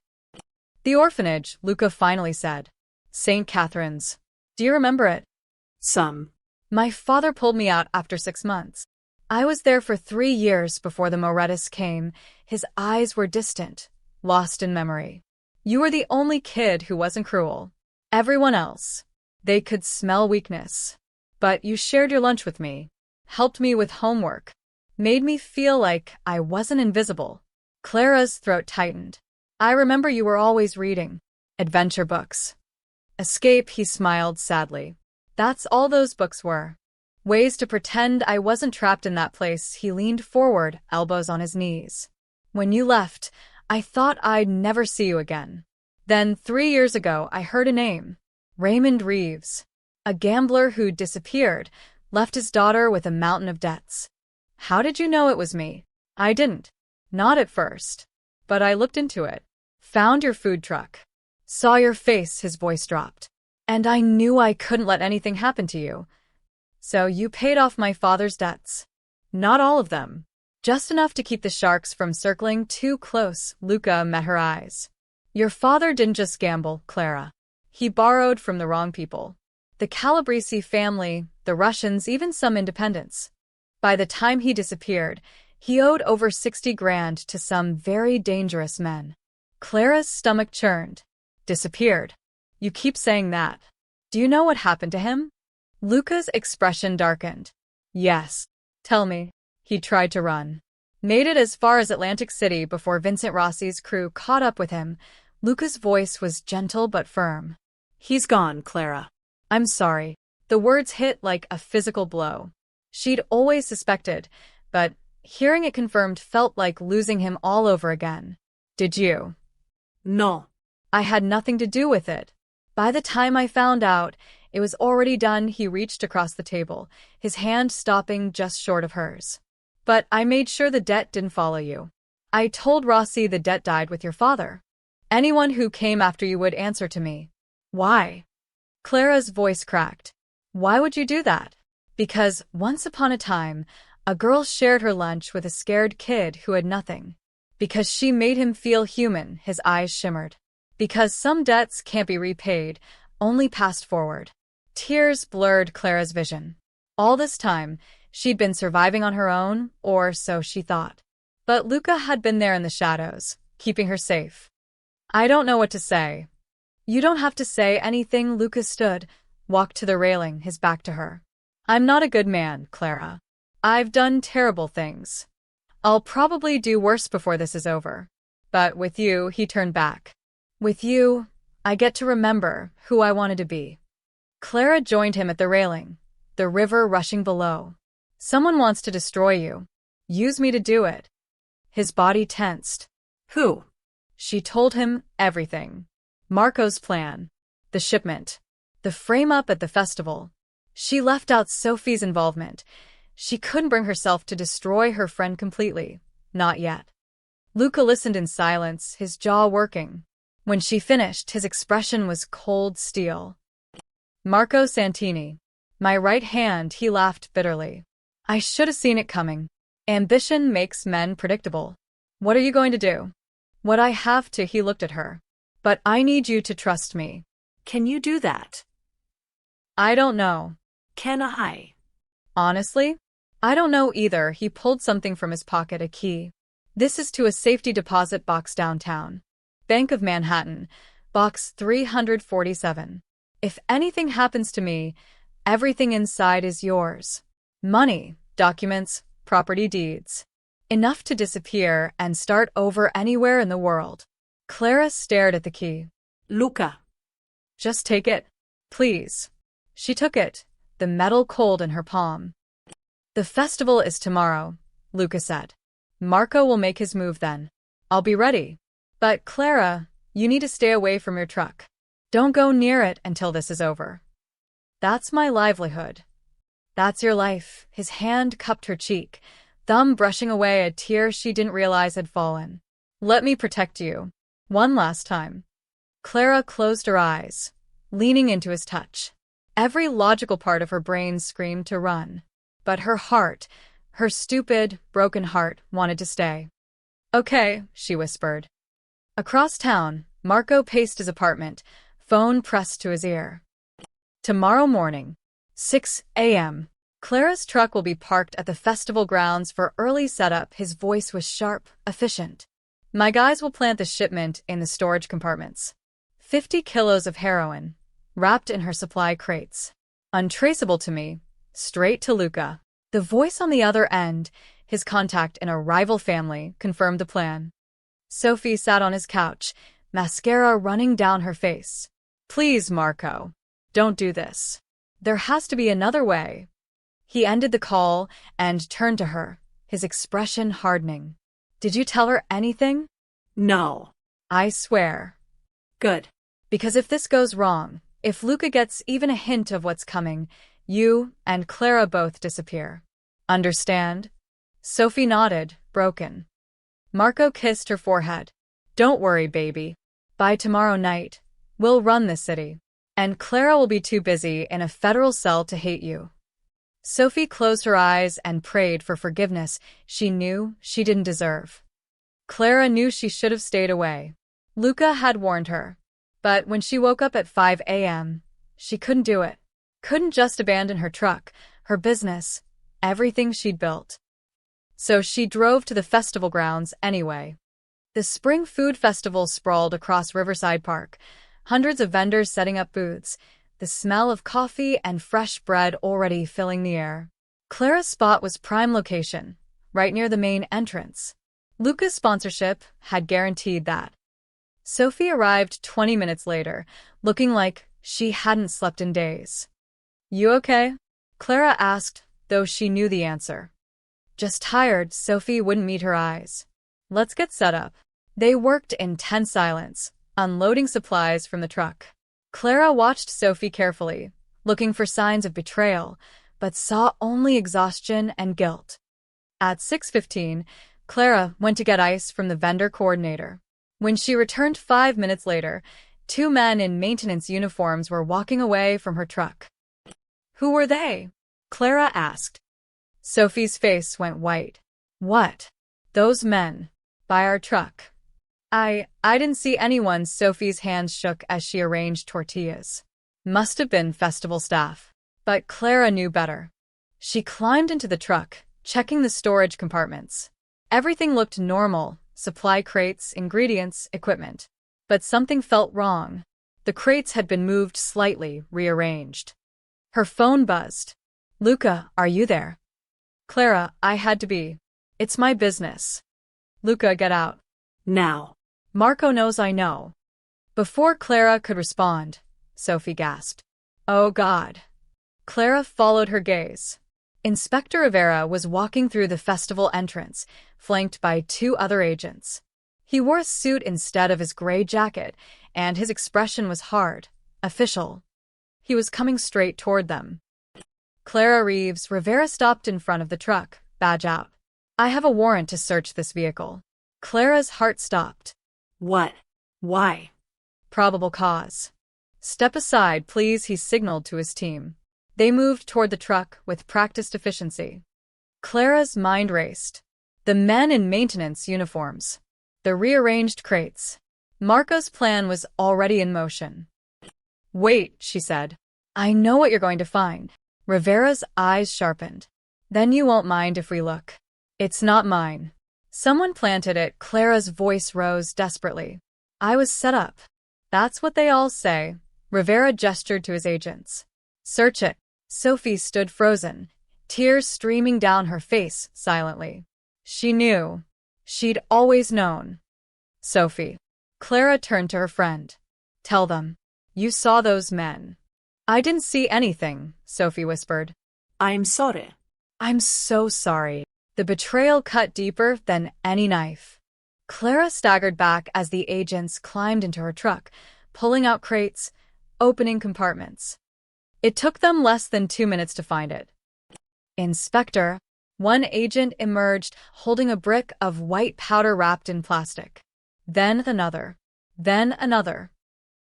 "The orphanage," Luca finally said. "St. Catherine's. Do you remember it?"
Some.
"My father pulled me out after 6 months. I was there for 3 years before the Morettis came." His eyes were distant, lost in memory. "You were the only kid who wasn't cruel. Everyone else. They could smell weakness. But you shared your lunch with me, helped me with homework, made me feel like I wasn't invisible." Clara's throat tightened. "I remember you were always reading. Adventure books. Escape," he smiled sadly. "That's all those books were. Ways to pretend I wasn't trapped in that place." He leaned forward, elbows on his knees. "When you left, I thought I'd never see you again. Then 3 years ago, I heard a name. Raymond Reeves. A gambler who disappeared, left his daughter with a mountain of debts. How did you know it was me?" "I didn't. Not at first. But I looked into it. Found your food truck. Saw your face." His voice dropped. "And I knew I couldn't let anything happen to you. So you paid off my father's debts. Not all of them. Just enough to keep the sharks from circling too close." Luca met her eyes. "Your father didn't just gamble, Clara. He borrowed from the wrong people. The Calabrese family, the Russians, even some independents. By the time he disappeared, he owed over 60 grand to some very dangerous men." Clara's stomach churned. "Disappeared? You keep saying that. Do you know what happened to him?" Luca's expression darkened. "Yes. Tell me." He tried to run. Made it as far as Atlantic City before Vincent Rossi's crew caught up with him. Luca's voice was gentle but firm.
"He's gone, Clara."
"I'm sorry." The words hit like a physical blow. She'd always suspected, but hearing it confirmed felt like losing him all over again. "Did you?"
No.
"I had nothing to do with it. By the time I found out, It was already done. He reached across the table, his hand stopping just short of hers. But I made sure the debt didn't follow you. I told Rossi the debt died with your father. Anyone who came after you would answer to me. Why? Clara's voice cracked. Why would you do that? Because, once upon a time, a girl shared her lunch with a scared kid who had nothing. Because she made him feel human, his eyes shimmered. Because some debts can't be repaid, only passed forward. Tears blurred Clara's vision. All this time, she'd been surviving on her own, or so she thought. But Luca had been there in the shadows, keeping her safe. I don't know what to say. You don't have to say anything. Luca stood, walked to the railing, his back to her. I'm not a good man, Clara. I've done terrible things. I'll probably do worse before this is over. But with you, he turned back. With you, I get to remember who I wanted to be. Clara joined him at the railing, the river rushing below. Someone wants to destroy you. Use me to do it. His body tensed.
Who?
She told him everything. Marco's plan, the shipment, the frame-up at the festival. She left out Sophie's involvement. She couldn't bring herself to destroy her friend completely. Not yet. Luca listened in silence, his jaw working. When she finished, his expression was cold steel. Marco Santini. My right hand, he laughed bitterly. I should have seen it coming. Ambition makes men predictable. What are you going to do? What I have to, he looked at her. But I need you to trust me.
Can you do that?
I don't know.
Can I?
Honestly? I don't know either. He pulled something from his pocket, a key. This is to a safety deposit box downtown. Bank of Manhattan, box 347. If anything happens to me, everything inside is yours. Money, documents, property deeds. Enough to disappear and start over anywhere in the world. Clara stared at the key.
Luca.
Just take it, please. She took it, the metal cold in her palm. The festival is tomorrow, Luca said. Marco will make his move then. I'll be ready. But Clara, you need to stay away from your truck. Don't go near it until this is over. That's my livelihood. That's your life. His hand cupped her cheek, thumb brushing away a tear she didn't realize had fallen. Let me protect you. One last time. Clara closed her eyes, leaning into his touch. Every logical part of her brain screamed to run. But her heart, her stupid, broken heart, wanted to stay. Okay, she whispered. Across town, Marco paced his apartment, phone pressed to his ear. Tomorrow morning, 6 a.m. Clara's truck will be parked at the festival grounds for early setup. His voice was sharp, efficient. My guys will plant the shipment in the storage compartments. 50 kilos of heroin, wrapped in her supply crates. Untraceable to me, straight to Luca. The voice on the other end, his contact in a rival family, confirmed the plan. Sophie sat on his couch, mascara running down her face. Please, Marco. Don't do this. There has to be another way. He ended the call and turned to her, his expression hardening. Did you tell her anything?
No.
I swear.
Good.
Because if this goes wrong, if Luca gets even a hint of what's coming, you and Clara both disappear. Understand? Sophie nodded, broken. Marco kissed her forehead. Don't worry, baby. By tomorrow night, we'll run this city. And Clara will be too busy in a federal cell to hate you. Sophie closed her eyes and prayed for forgiveness she knew she didn't deserve. Clara knew she should have stayed away. Luca had warned her. But when she woke up at 5 a.m., she couldn't do it. Couldn't just abandon her truck, her business, everything she'd built. So she drove to the festival grounds anyway. The Spring Food Festival sprawled across Riverside Park, hundreds of vendors setting up booths, the smell of coffee and fresh bread already filling the air. Clara's spot was prime location, right near the main entrance. Luca's sponsorship had guaranteed that. Sophie arrived 20 minutes later, looking like she hadn't slept in days. You okay? Clara asked, though she knew the answer. Just tired. Sophie wouldn't meet her eyes. Let's get set up. They worked in tense silence, unloading supplies from the truck. Clara watched Sophie carefully, looking for signs of betrayal, but saw only exhaustion and guilt. At 6:15, Clara went to get ice from the vendor coordinator. When she returned 5 minutes later, two men in maintenance uniforms were walking away from her truck. Who were they? Clara asked. Sophie's face went white. What? Those men. By our truck. I didn't see anyone. Sophie's hands shook as she arranged tortillas. Must have been festival staff. But Clara knew better. She climbed into the truck, checking the storage compartments. Everything looked normal, supply crates, ingredients, equipment. But something felt wrong. The crates had been moved slightly, rearranged. Her phone buzzed. Luca, are you there? Clara, I had to be. It's my business. Luca, get out.
Now.
Marco knows I know. Before Clara could respond, Sophie gasped. Oh God. Clara followed her gaze. Inspector Rivera was walking through the festival entrance, flanked by two other agents. He wore a suit instead of his gray jacket, and his expression was hard, official. He was coming straight toward them. Clara Reeves. Rivera stopped in front of the truck, badge out. I have a warrant to search this vehicle. Clara's heart stopped.
What? Why?
Probable cause. Step aside, please, he signaled to his team. They moved toward the truck with practiced efficiency. Clara's mind raced. The men in maintenance uniforms. The rearranged crates. Marco's plan was already in motion. Wait, she said. I know what you're going to find. Rivera's eyes sharpened. Then you won't mind if we look. It's not mine. Someone planted it. Clara's voice rose desperately. I was set up. That's what they all say. Rivera gestured to his agents. Search it. Sophie stood frozen, tears streaming down her face silently. She knew. She'd always known. Sophie. Clara turned to her friend. Tell them. You saw those men. I didn't see anything, Sophie whispered.
I'm sorry.
I'm so sorry. The betrayal cut deeper than any knife. Clara staggered back as the agents climbed into her truck, pulling out crates, opening compartments. It took them less than 2 minutes to find it. Inspector, one agent emerged holding a brick of white powder wrapped in plastic. Then another. Then another.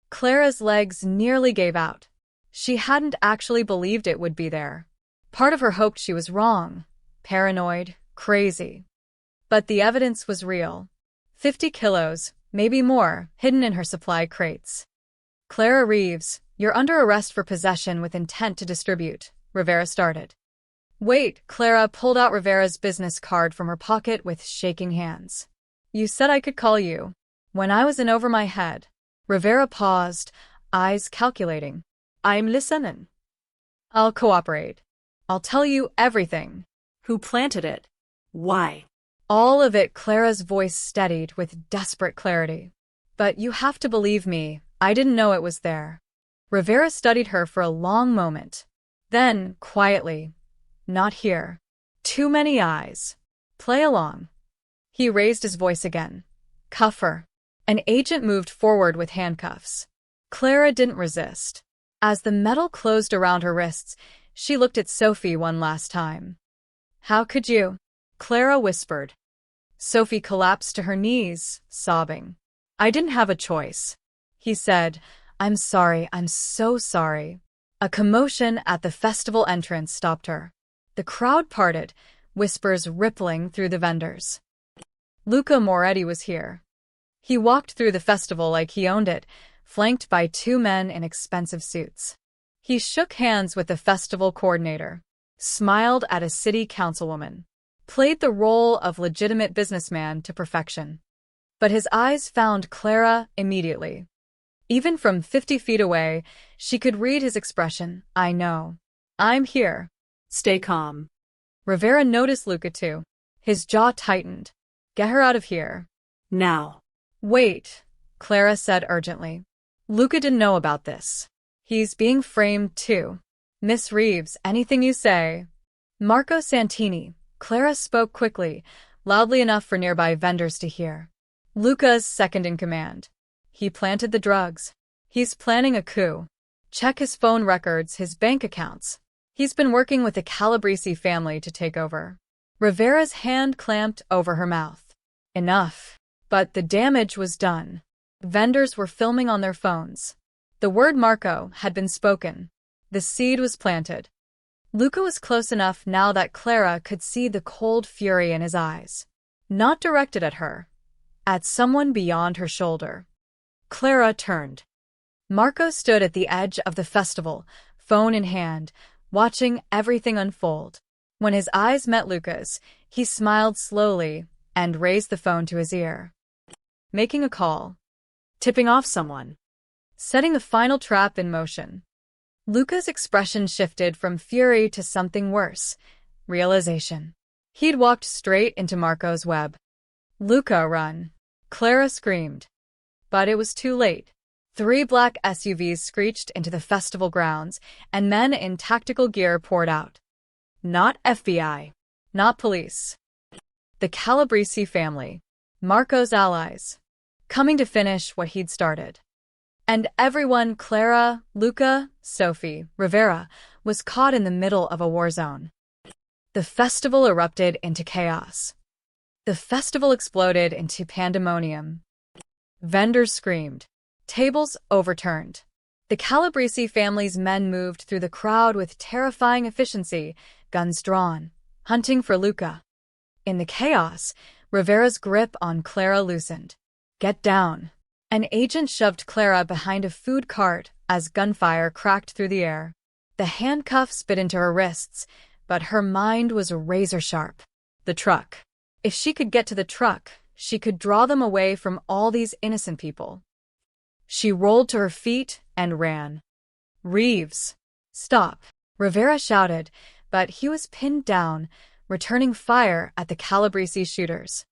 Clara's legs nearly gave out. She hadn't actually believed it would be there. Part of her hoped she was wrong, paranoid, crazy. But the evidence was real. 50 kilos, maybe more, hidden in her supply crates. Clara Reeves, you're under arrest for possession with intent to distribute, Rivera started. Wait, Clara pulled out Rivera's business card from her pocket with shaking hands. You said I could call you. When I was in over my head. Rivera paused, eyes calculating. I'm listening. I'll cooperate. I'll tell you everything.
Who planted it? Why?
All of it. Clara's voice steadied with desperate clarity. But you have to believe me, I didn't know it was there. Rivera studied her for a long moment. Then, quietly, not here. Too many eyes. Play along. He raised his voice again. Cuff her. An agent moved forward with handcuffs. Clara didn't resist. As the metal closed around her wrists, she looked at Sophie one last time. How could you? Clara whispered. Sophie collapsed to her knees, sobbing. I didn't have a choice. He said, I'm sorry, I'm so sorry. A commotion at the festival entrance stopped her. The crowd parted, whispers rippling through the vendors. Luca Moretti was here. He walked through the festival like he owned it, flanked by two men in expensive suits. He shook hands with the festival coordinator, smiled at a city councilwoman, played the role of legitimate businessman to perfection. But his eyes found Clara immediately. Even from 50 feet away, she could read his expression. I know. I'm here.
Stay calm.
Rivera noticed Luca too. His jaw tightened. Get her out of here.
Now.
Wait, Clara said urgently. Luca didn't know about this. He's being framed too. Miss Reeves, anything you say. Marco Santini. Clara spoke quickly, loudly enough for nearby vendors to hear. Luca's second in command. He planted the drugs. He's planning a coup. Check his phone records, his bank accounts. He's been working with the Calabrese family to take over. Rivera's hand clamped over her mouth. Enough. But the damage was done. Vendors were filming on their phones. The word Marco had been spoken. The seed was planted. Luca was close enough now that Clara could see the cold fury in his eyes. Not directed at her. At someone beyond her shoulder. Clara turned. Marco stood at the edge of the festival, phone in hand, watching everything unfold. When his eyes met Luca's, he smiled slowly and raised the phone to his ear. Making a call.
Tipping off someone.
Setting the final trap in motion. Luca's expression shifted from fury to something worse. Realization. He'd walked straight into Marco's web. Luca, run. Clara screamed. But it was too late. 3 black SUVs screeched into the festival grounds, and men in tactical gear poured out. Not FBI. Not police. The Calabrese family. Marco's allies. Coming to finish what he'd started. And everyone, Clara, Luca, Sophie, Rivera, was caught in the middle of a war zone. The festival erupted into chaos. The festival exploded into pandemonium. Vendors screamed. Tables overturned. The Calabrese family's men moved through the crowd with terrifying efficiency, guns drawn, hunting for Luca. In the chaos, Rivera's grip on Clara loosened. Get down. An agent shoved Clara behind a food cart as gunfire cracked through the air. The handcuffs bit into her wrists, but her mind was razor-sharp. The truck. If she could get to the truck, she could draw them away from all these innocent people. She rolled to her feet and ran. Reeves. Stop. Rivera shouted, but he was pinned down, returning fire at the Calabrese shooters.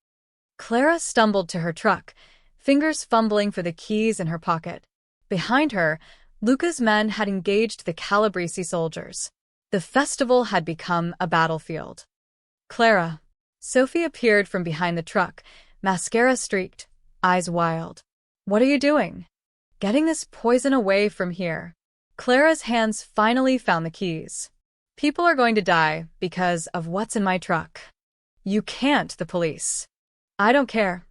Clara stumbled to her truck, fingers fumbling for the keys in her pocket. Behind her, Luca's men had engaged the Calabrese soldiers. The festival had become a battlefield. Clara. Sophie appeared from behind the truck, mascara streaked, eyes wild. What are you doing? Getting this poison away from here. Clara's hands finally found the keys. People are going to die because of what's in my truck. You can't, the police. I don't care.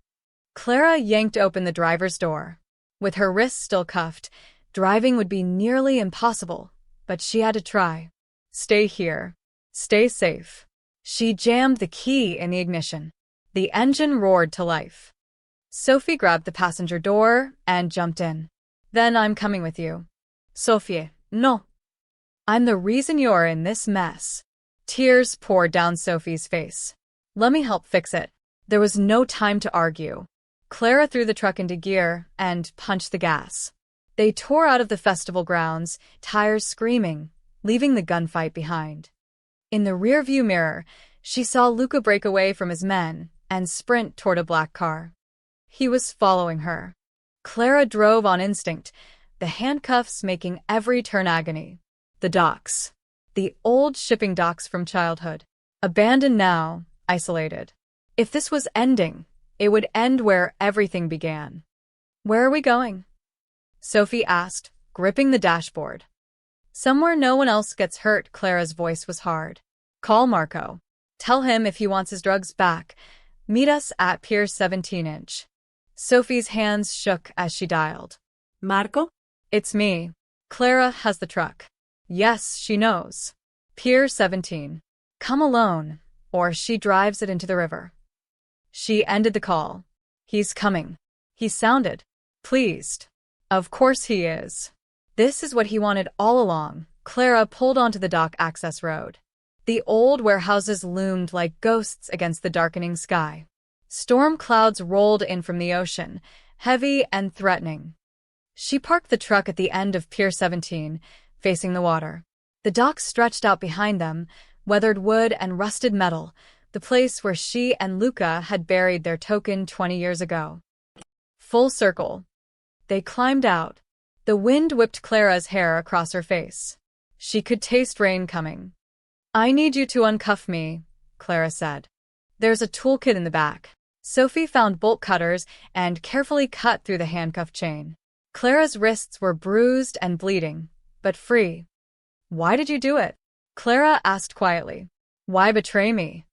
Clara yanked open the driver's door. With her wrists still cuffed, driving would be nearly impossible, but she had to try. Stay here. Stay safe. She jammed the key in the ignition. The engine roared to life. Sophie grabbed the passenger door and jumped in. Then I'm coming with you. Sophie, no. I'm the reason you're in this mess. Tears poured down Sophie's face. Let me help fix it. There was no time to argue. Clara threw the truck into gear and punched the gas. They tore out of the festival grounds, tires screaming, leaving the gunfight behind. In the rearview mirror, she saw Luca break away from his men and sprint toward a black car. He was following her. Clara drove on instinct, the handcuffs making every turn agony. The docks. The old shipping docks from childhood. Abandoned now, isolated. If this was ending, it would end where everything began. Where are we going? Sophie asked, gripping the dashboard. Somewhere no one else gets hurt. Clara's voice was hard. Call Marco. Tell him if he wants his drugs back. Meet us at Pier 17-inch. Sophie's hands shook as she dialed.
Marco?
It's me. Clara has the truck. Yes, she knows. Pier 17. Come alone, or she drives it into the river. She ended the call. He's coming. He sounded pleased. Of course he is. This is what he wanted all along. Clara pulled onto the dock access road. The old warehouses loomed like ghosts against the darkening sky. Storm clouds rolled in from the ocean, heavy and threatening. She parked the truck at the end of Pier 17, facing the water. The docks stretched out behind them, weathered wood and rusted metal, the place where she and Luca had buried their token 20 years ago. Full circle. They climbed out. The wind whipped Clara's hair across her face. She could taste rain coming. I need you to uncuff me, Clara said. There's a toolkit in the back. Sophie found bolt cutters and carefully cut through the handcuff chain. Clara's wrists were bruised and bleeding, but free. Why did you do it? Clara asked quietly. Why betray me?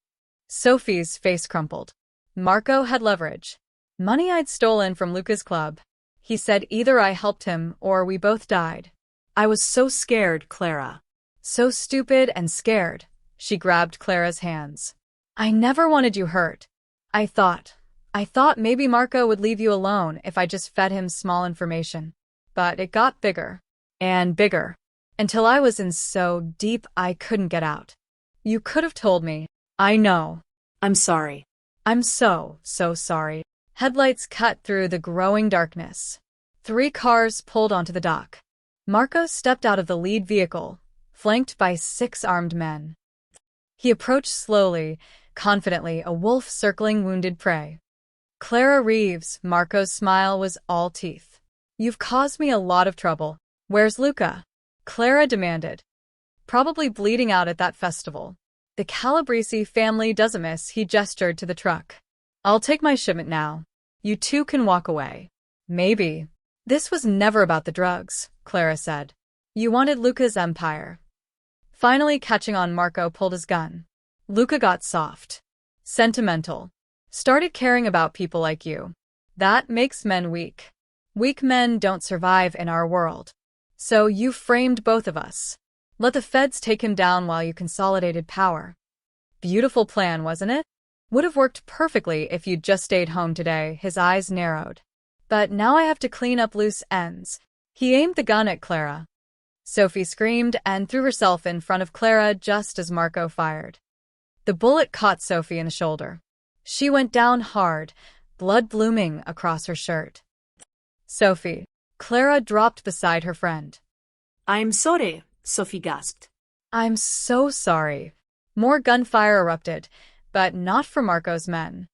Sophie's face crumpled. Marco had leverage. Money I'd stolen from Luca's club. He said either I helped him or we both died.
I was so scared, Clara.
So stupid and scared. She grabbed Clara's hands. I never wanted you hurt. I thought maybe Marco would leave you alone if I just fed him small information. But it got bigger and bigger until I was in so deep I couldn't get out. You could have told me. I know.
I'm sorry.
I'm so sorry. Headlights cut through the growing darkness. 3 cars pulled onto the dock. Marco stepped out of the lead vehicle, flanked by 6 armed men. He approached slowly, confidently, a wolf circling wounded prey. Clara Reeves, Marco's smile was all teeth. You've caused me a lot of trouble. Where's Luca? Clara demanded. Probably bleeding out at that festival. The Calabrese family doesn't miss, he gestured to the truck. I'll take my shipment now. You two can walk away. Maybe. This was never about the drugs, Clara said. You wanted Luca's empire. Finally catching on, Marco pulled his gun. Luca got soft. Sentimental. Started caring about people like you. That makes men weak. Weak men don't survive in our world. So you framed both of us. Let the feds take him down while you consolidated power. Beautiful plan, wasn't it? Would have worked perfectly if you'd just stayed home today. His eyes narrowed. But now I have to clean up loose ends. He aimed the gun at Clara. Sophie screamed and threw herself in front of Clara just as Marco fired. The bullet caught Sophie in the shoulder. She went down hard, blood blooming across her shirt. Sophie. Clara dropped beside her friend.
I'm sorry, Sophie gasped.
I'm so sorry. More gunfire erupted, but not for Marco's men.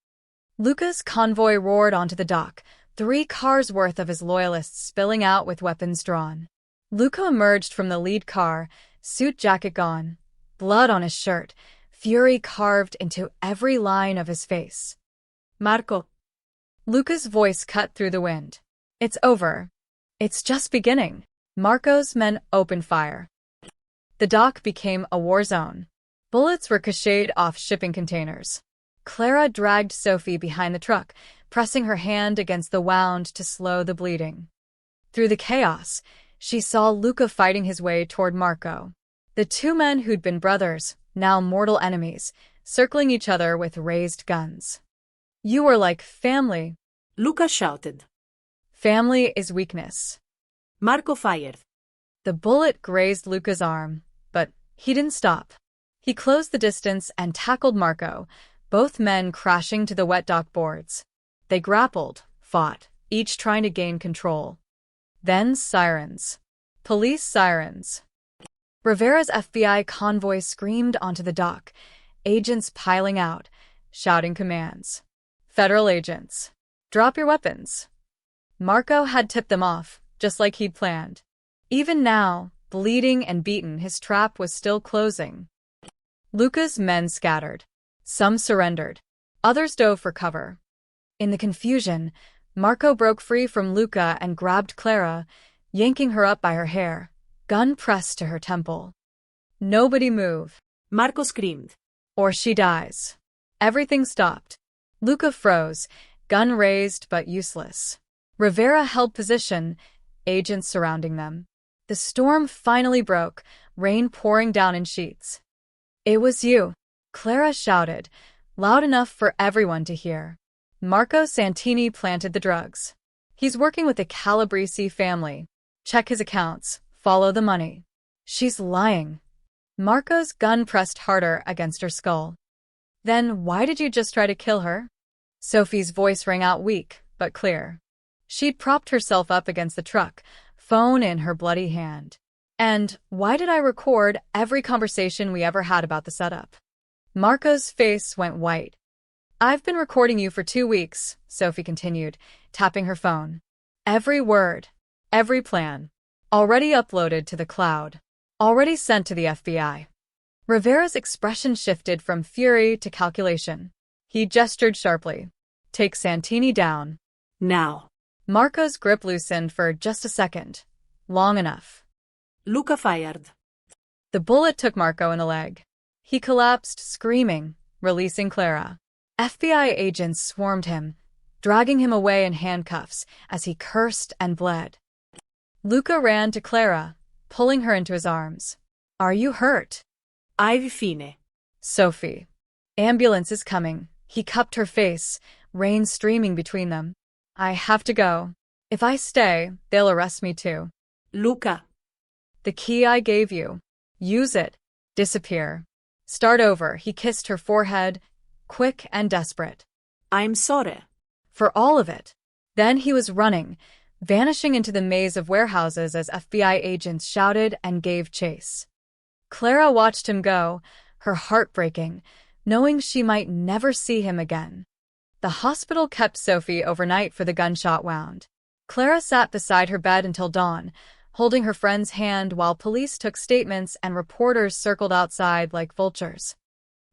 Luca's convoy roared onto the dock, 3 cars worth of his loyalists spilling out with weapons drawn. Luca emerged from the lead car, suit jacket gone, blood on his shirt, fury carved into every line of his face. Marco. Luca's voice cut through the wind. It's over. It's just beginning. Marco's men opened fire. The dock became a war zone. Bullets ricocheted off shipping containers. Clara dragged Sophie behind the truck, pressing her hand against the wound to slow the bleeding. Through the chaos, she saw Luca fighting his way toward Marco. The 2 men who'd been brothers, now mortal enemies, circling each other with raised guns. You were like family,
Luca shouted.
Family is weakness.
Marco fired.
The bullet grazed Luca's arm, but he didn't stop. He closed the distance and tackled Marco, both men crashing to the wet dock boards. They grappled, fought, each trying to gain control. Then sirens. Police sirens. Rivera's FBI convoy screamed onto the dock, agents piling out, shouting commands. Federal agents. Drop your weapons. Marco had tipped them off, just like he'd planned. Even now, bleeding and beaten, his trap was still closing. Luca's men scattered. Some surrendered. Others dove for cover. In the confusion, Marco broke free from Luca and grabbed Clara, yanking her up by her hair, gun pressed to her temple. Nobody move.
Marco screamed.
Or she dies. Everything stopped. Luca froze, gun raised but useless. Rivera held position, agents surrounding them. The storm finally broke, rain pouring down in sheets. It was you, Clara shouted, loud enough for everyone to hear. Marco Santini planted the drugs. He's working with the Calabrese family. Check his accounts, follow the money. She's lying. Marco's gun pressed harder against her skull. Then why did you just try to kill her? Sophie's voice rang out weak, but clear. She'd propped herself up against the truck, phone in her bloody hand. And why did I record every conversation we ever had about the setup? Marco's face went white. I've been recording you for 2 weeks, Sophie continued, tapping her phone. Every word, every plan. Already uploaded to the cloud. Already sent to the FBI. Rivera's expression shifted from fury to calculation. He gestured sharply. Take Santini down.
Now.
Marco's grip loosened for just a second. Long enough.
Luca fired.
The bullet took Marco in the leg. He collapsed, screaming, releasing Clara. FBI agents swarmed him, dragging him away in handcuffs as he cursed and bled. Luca ran to Clara, pulling her into his arms. Are you hurt?
I've fine.
Sophie. Ambulance is coming. He cupped her face, rain streaming between them. I have to go. If I stay, they'll arrest me too.
Luca.
The key I gave you. Use it. Disappear. Start over. He kissed her forehead, quick and desperate.
I'm sorry.
For all of it. Then he was running, vanishing into the maze of warehouses as FBI agents shouted and gave chase. Clara watched him go, her heart breaking, knowing she might never see him again. The hospital kept Sophie overnight for the gunshot wound. Clara sat beside her bed until dawn, holding her friend's hand while police took statements and reporters circled outside like vultures.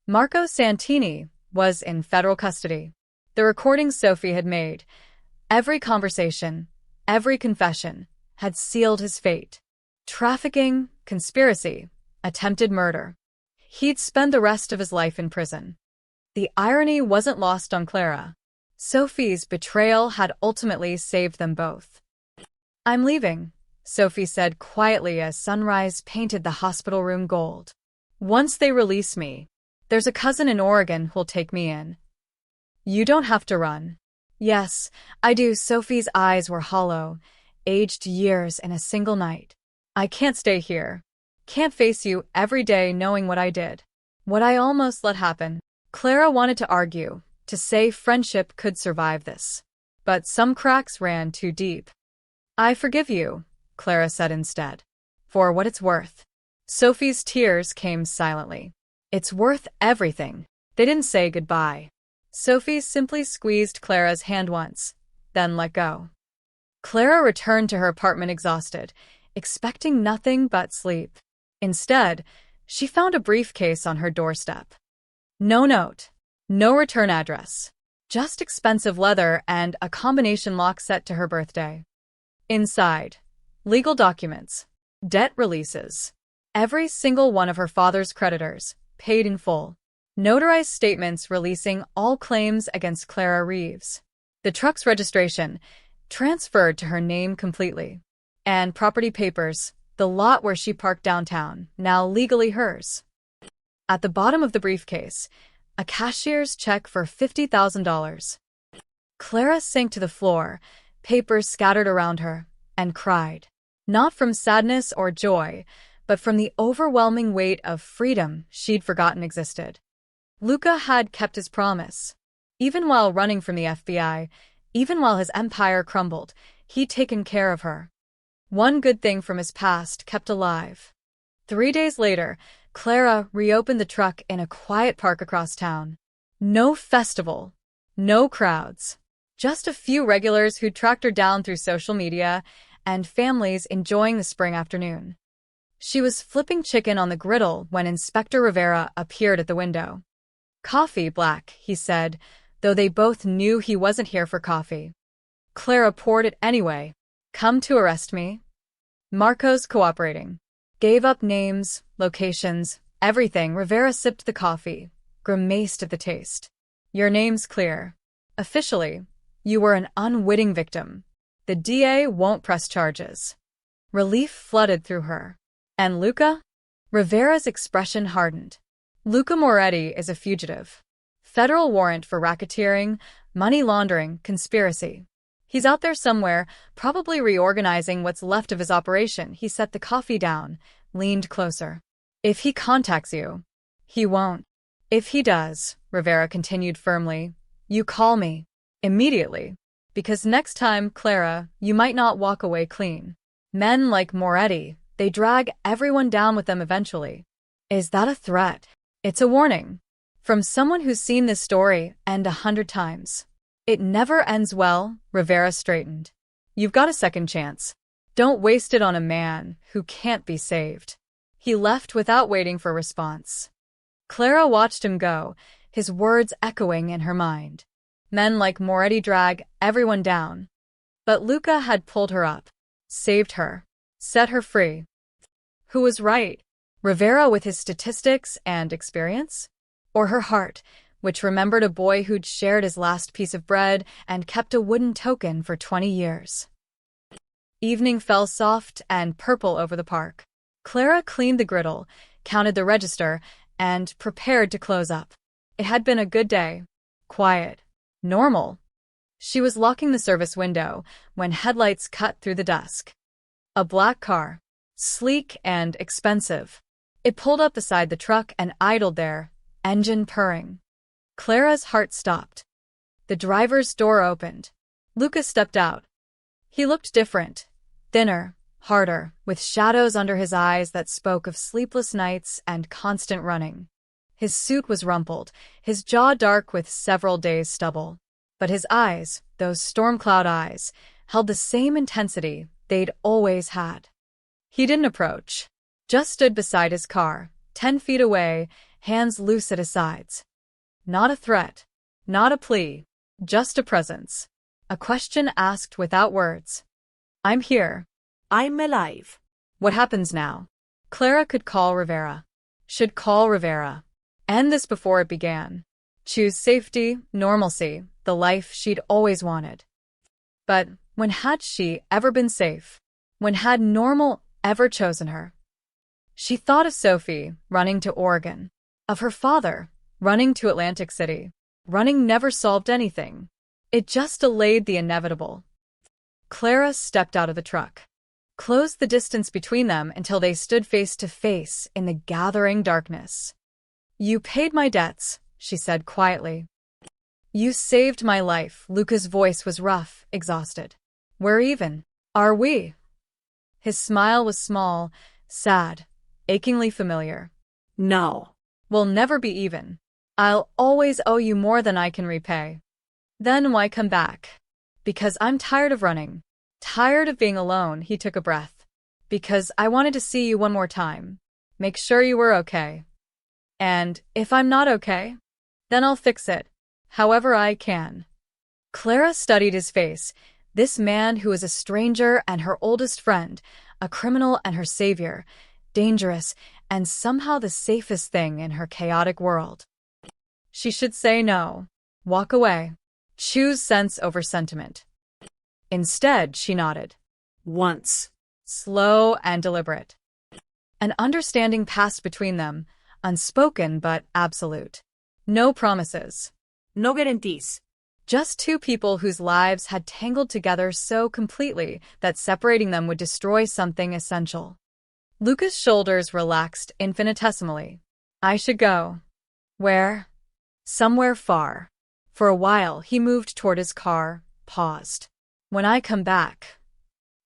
Marco Santini was in federal custody. The recordings Sophie had made, every conversation, every confession, had sealed his fate. Trafficking, conspiracy, attempted murder. He'd spend the rest of his life in prison. The irony wasn't lost on Clara. Sophie's betrayal had ultimately saved them both. I'm leaving, Sophie said quietly as sunrise painted the hospital room gold. Once they release me, there's a cousin in Oregon who'll take me in. You don't have to run. Yes, I do. Sophie's eyes were hollow, aged years in a single night. I can't stay here. Can't face you every day knowing what I did. What I almost let happen. Clara wanted to argue, to say friendship could survive this. But some cracks ran too deep. I forgive you, Clara said instead. For what it's worth. Sophie's tears came silently. It's worth everything. They didn't say goodbye. Sophie simply squeezed Clara's hand once, then let go. Clara returned to her apartment exhausted, expecting nothing but sleep. Instead, she found a briefcase on her doorstep. No note, no return address, just expensive leather and a combination lock set to her birthday. Inside, legal documents, debt releases, every single one of her father's creditors, paid in full. Notarized statements releasing all claims against Clara Reeves. The truck's registration transferred to her name completely. And property papers, the lot where she parked downtown, now legally hers. At the bottom of the briefcase, a cashier's check for $50,000. Clara sank to the floor, papers scattered around her, and cried. Not from sadness or joy, but from the overwhelming weight of freedom she'd forgotten existed. Luca had kept his promise. Even while running from the FBI, even while his empire crumbled, he'd taken care of her. One good thing from his past kept alive. 3 days later, Clara reopened the truck in a quiet park across town. No festival, no crowds, just a few regulars who tracked her down through social media and families enjoying the spring afternoon. She was flipping chicken on the griddle when Inspector Rivera appeared at the window. Coffee, Black, he said, though they both knew he wasn't here for coffee. Clara poured it anyway. Come to arrest me? Marco's cooperating. Gave up names, locations, everything. Rivera sipped the coffee, grimaced at the taste. Your name's clear. Officially, you were an unwitting victim. The DA won't press charges. Relief flooded through her. And Luca? Rivera's expression hardened. Luca Moretti is a fugitive. Federal warrant for racketeering, money laundering, conspiracy. He's out there somewhere, probably reorganizing what's left of his operation. He set the coffee down, leaned closer. If he contacts you, he won't. If he does, Rivera continued firmly, you call me. Immediately. Because next time, Clara, you might not walk away clean. Men like Moretti, they drag everyone down with them eventually. Is that a threat? It's a warning. From someone who's seen this story and 100 times. It never ends well, Rivera straightened. You've got a second chance. Don't waste it on a man who can't be saved. He left without waiting for response. Clara watched him go, his words echoing in her mind. Men like Moretti drag everyone down. But Luca had pulled her up, saved her, set her free. Who was right? Rivera with his statistics and experience? Or her heart, which remembered a boy who'd shared his last piece of bread and kept a wooden token for 20 years? Evening fell soft and purple over the park. Clara cleaned the griddle, counted the register, and prepared to close up. It had been a good day. Quiet. Normal. She was locking the service window when headlights cut through the dusk. A black car. Sleek and expensive. It pulled up beside the truck and idled there, engine purring. Clara's heart stopped. The driver's door opened. Lucas stepped out. He looked different. Thinner, harder, with shadows under his eyes that spoke of sleepless nights and constant running. His suit was rumpled, his jaw dark with several days' stubble. But his eyes, those storm cloud eyes, held the same intensity they'd always had. He didn't approach, just stood beside his car, 10 feet away, hands loose at his sides. Not a threat, not a plea, just a presence. A question asked without words. I'm here.
I'm alive.
What happens now? Clara could call Rivera. Should call Rivera. End this before it began. Choose safety, normalcy, the life she'd always wanted. But when had she ever been safe? When had normal ever chosen her? She thought of Sophie running to Oregon, of her father running to Atlantic City. Running never solved anything. It just delayed the inevitable. Clara stepped out of the truck, closed the distance between them until they stood face to face in the gathering darkness. You paid my debts, she said quietly. You saved my life. Luca's voice was rough, exhausted. We're even. Are we? His smile was small, sad, achingly familiar.
No.
We'll never be even. I'll always owe you more than I can repay. Then why come back? Because I'm tired of running. Tired of being alone, he took a breath. Because I wanted to see you one more time. Make sure you were okay. And if I'm not okay, then I'll fix it, however I can. Clara studied his face, this man who was a stranger and her oldest friend, a criminal and her savior, dangerous and somehow the safest thing in her chaotic world. She should say no, walk away, choose sense over sentiment. Instead, she nodded.
Once.
Slow and deliberate. An understanding passed between them, unspoken but absolute. No promises.
No guarantees.
Just two people whose lives had tangled together so completely that separating them would destroy something essential. Luca's shoulders relaxed infinitesimally. I should go. Where? Somewhere far. For a while, he moved toward his car, paused. When I come back,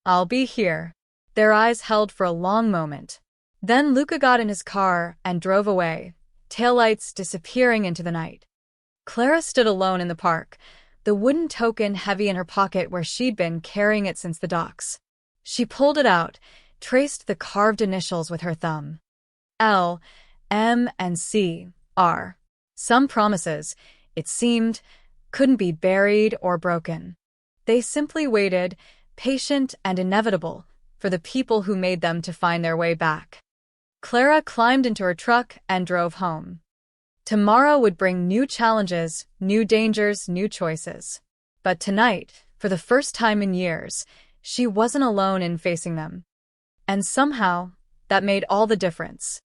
I'll be here. Their eyes held for a long moment. Then Luca got in his car and drove away, taillights disappearing into the night. Clara stood alone in the park, the wooden token heavy in her pocket where she'd been carrying it since the docks. She pulled it out, traced the carved initials with her thumb. L, M, and C, R. Some promises, it seemed, couldn't be buried or broken. They simply waited, patient and inevitable, for the people who made them to find their way back. Clara climbed into her truck and drove home. Tomorrow would bring new challenges, new dangers, new choices. But tonight, for the first time in years, she wasn't alone in facing them. And somehow, that made all the difference.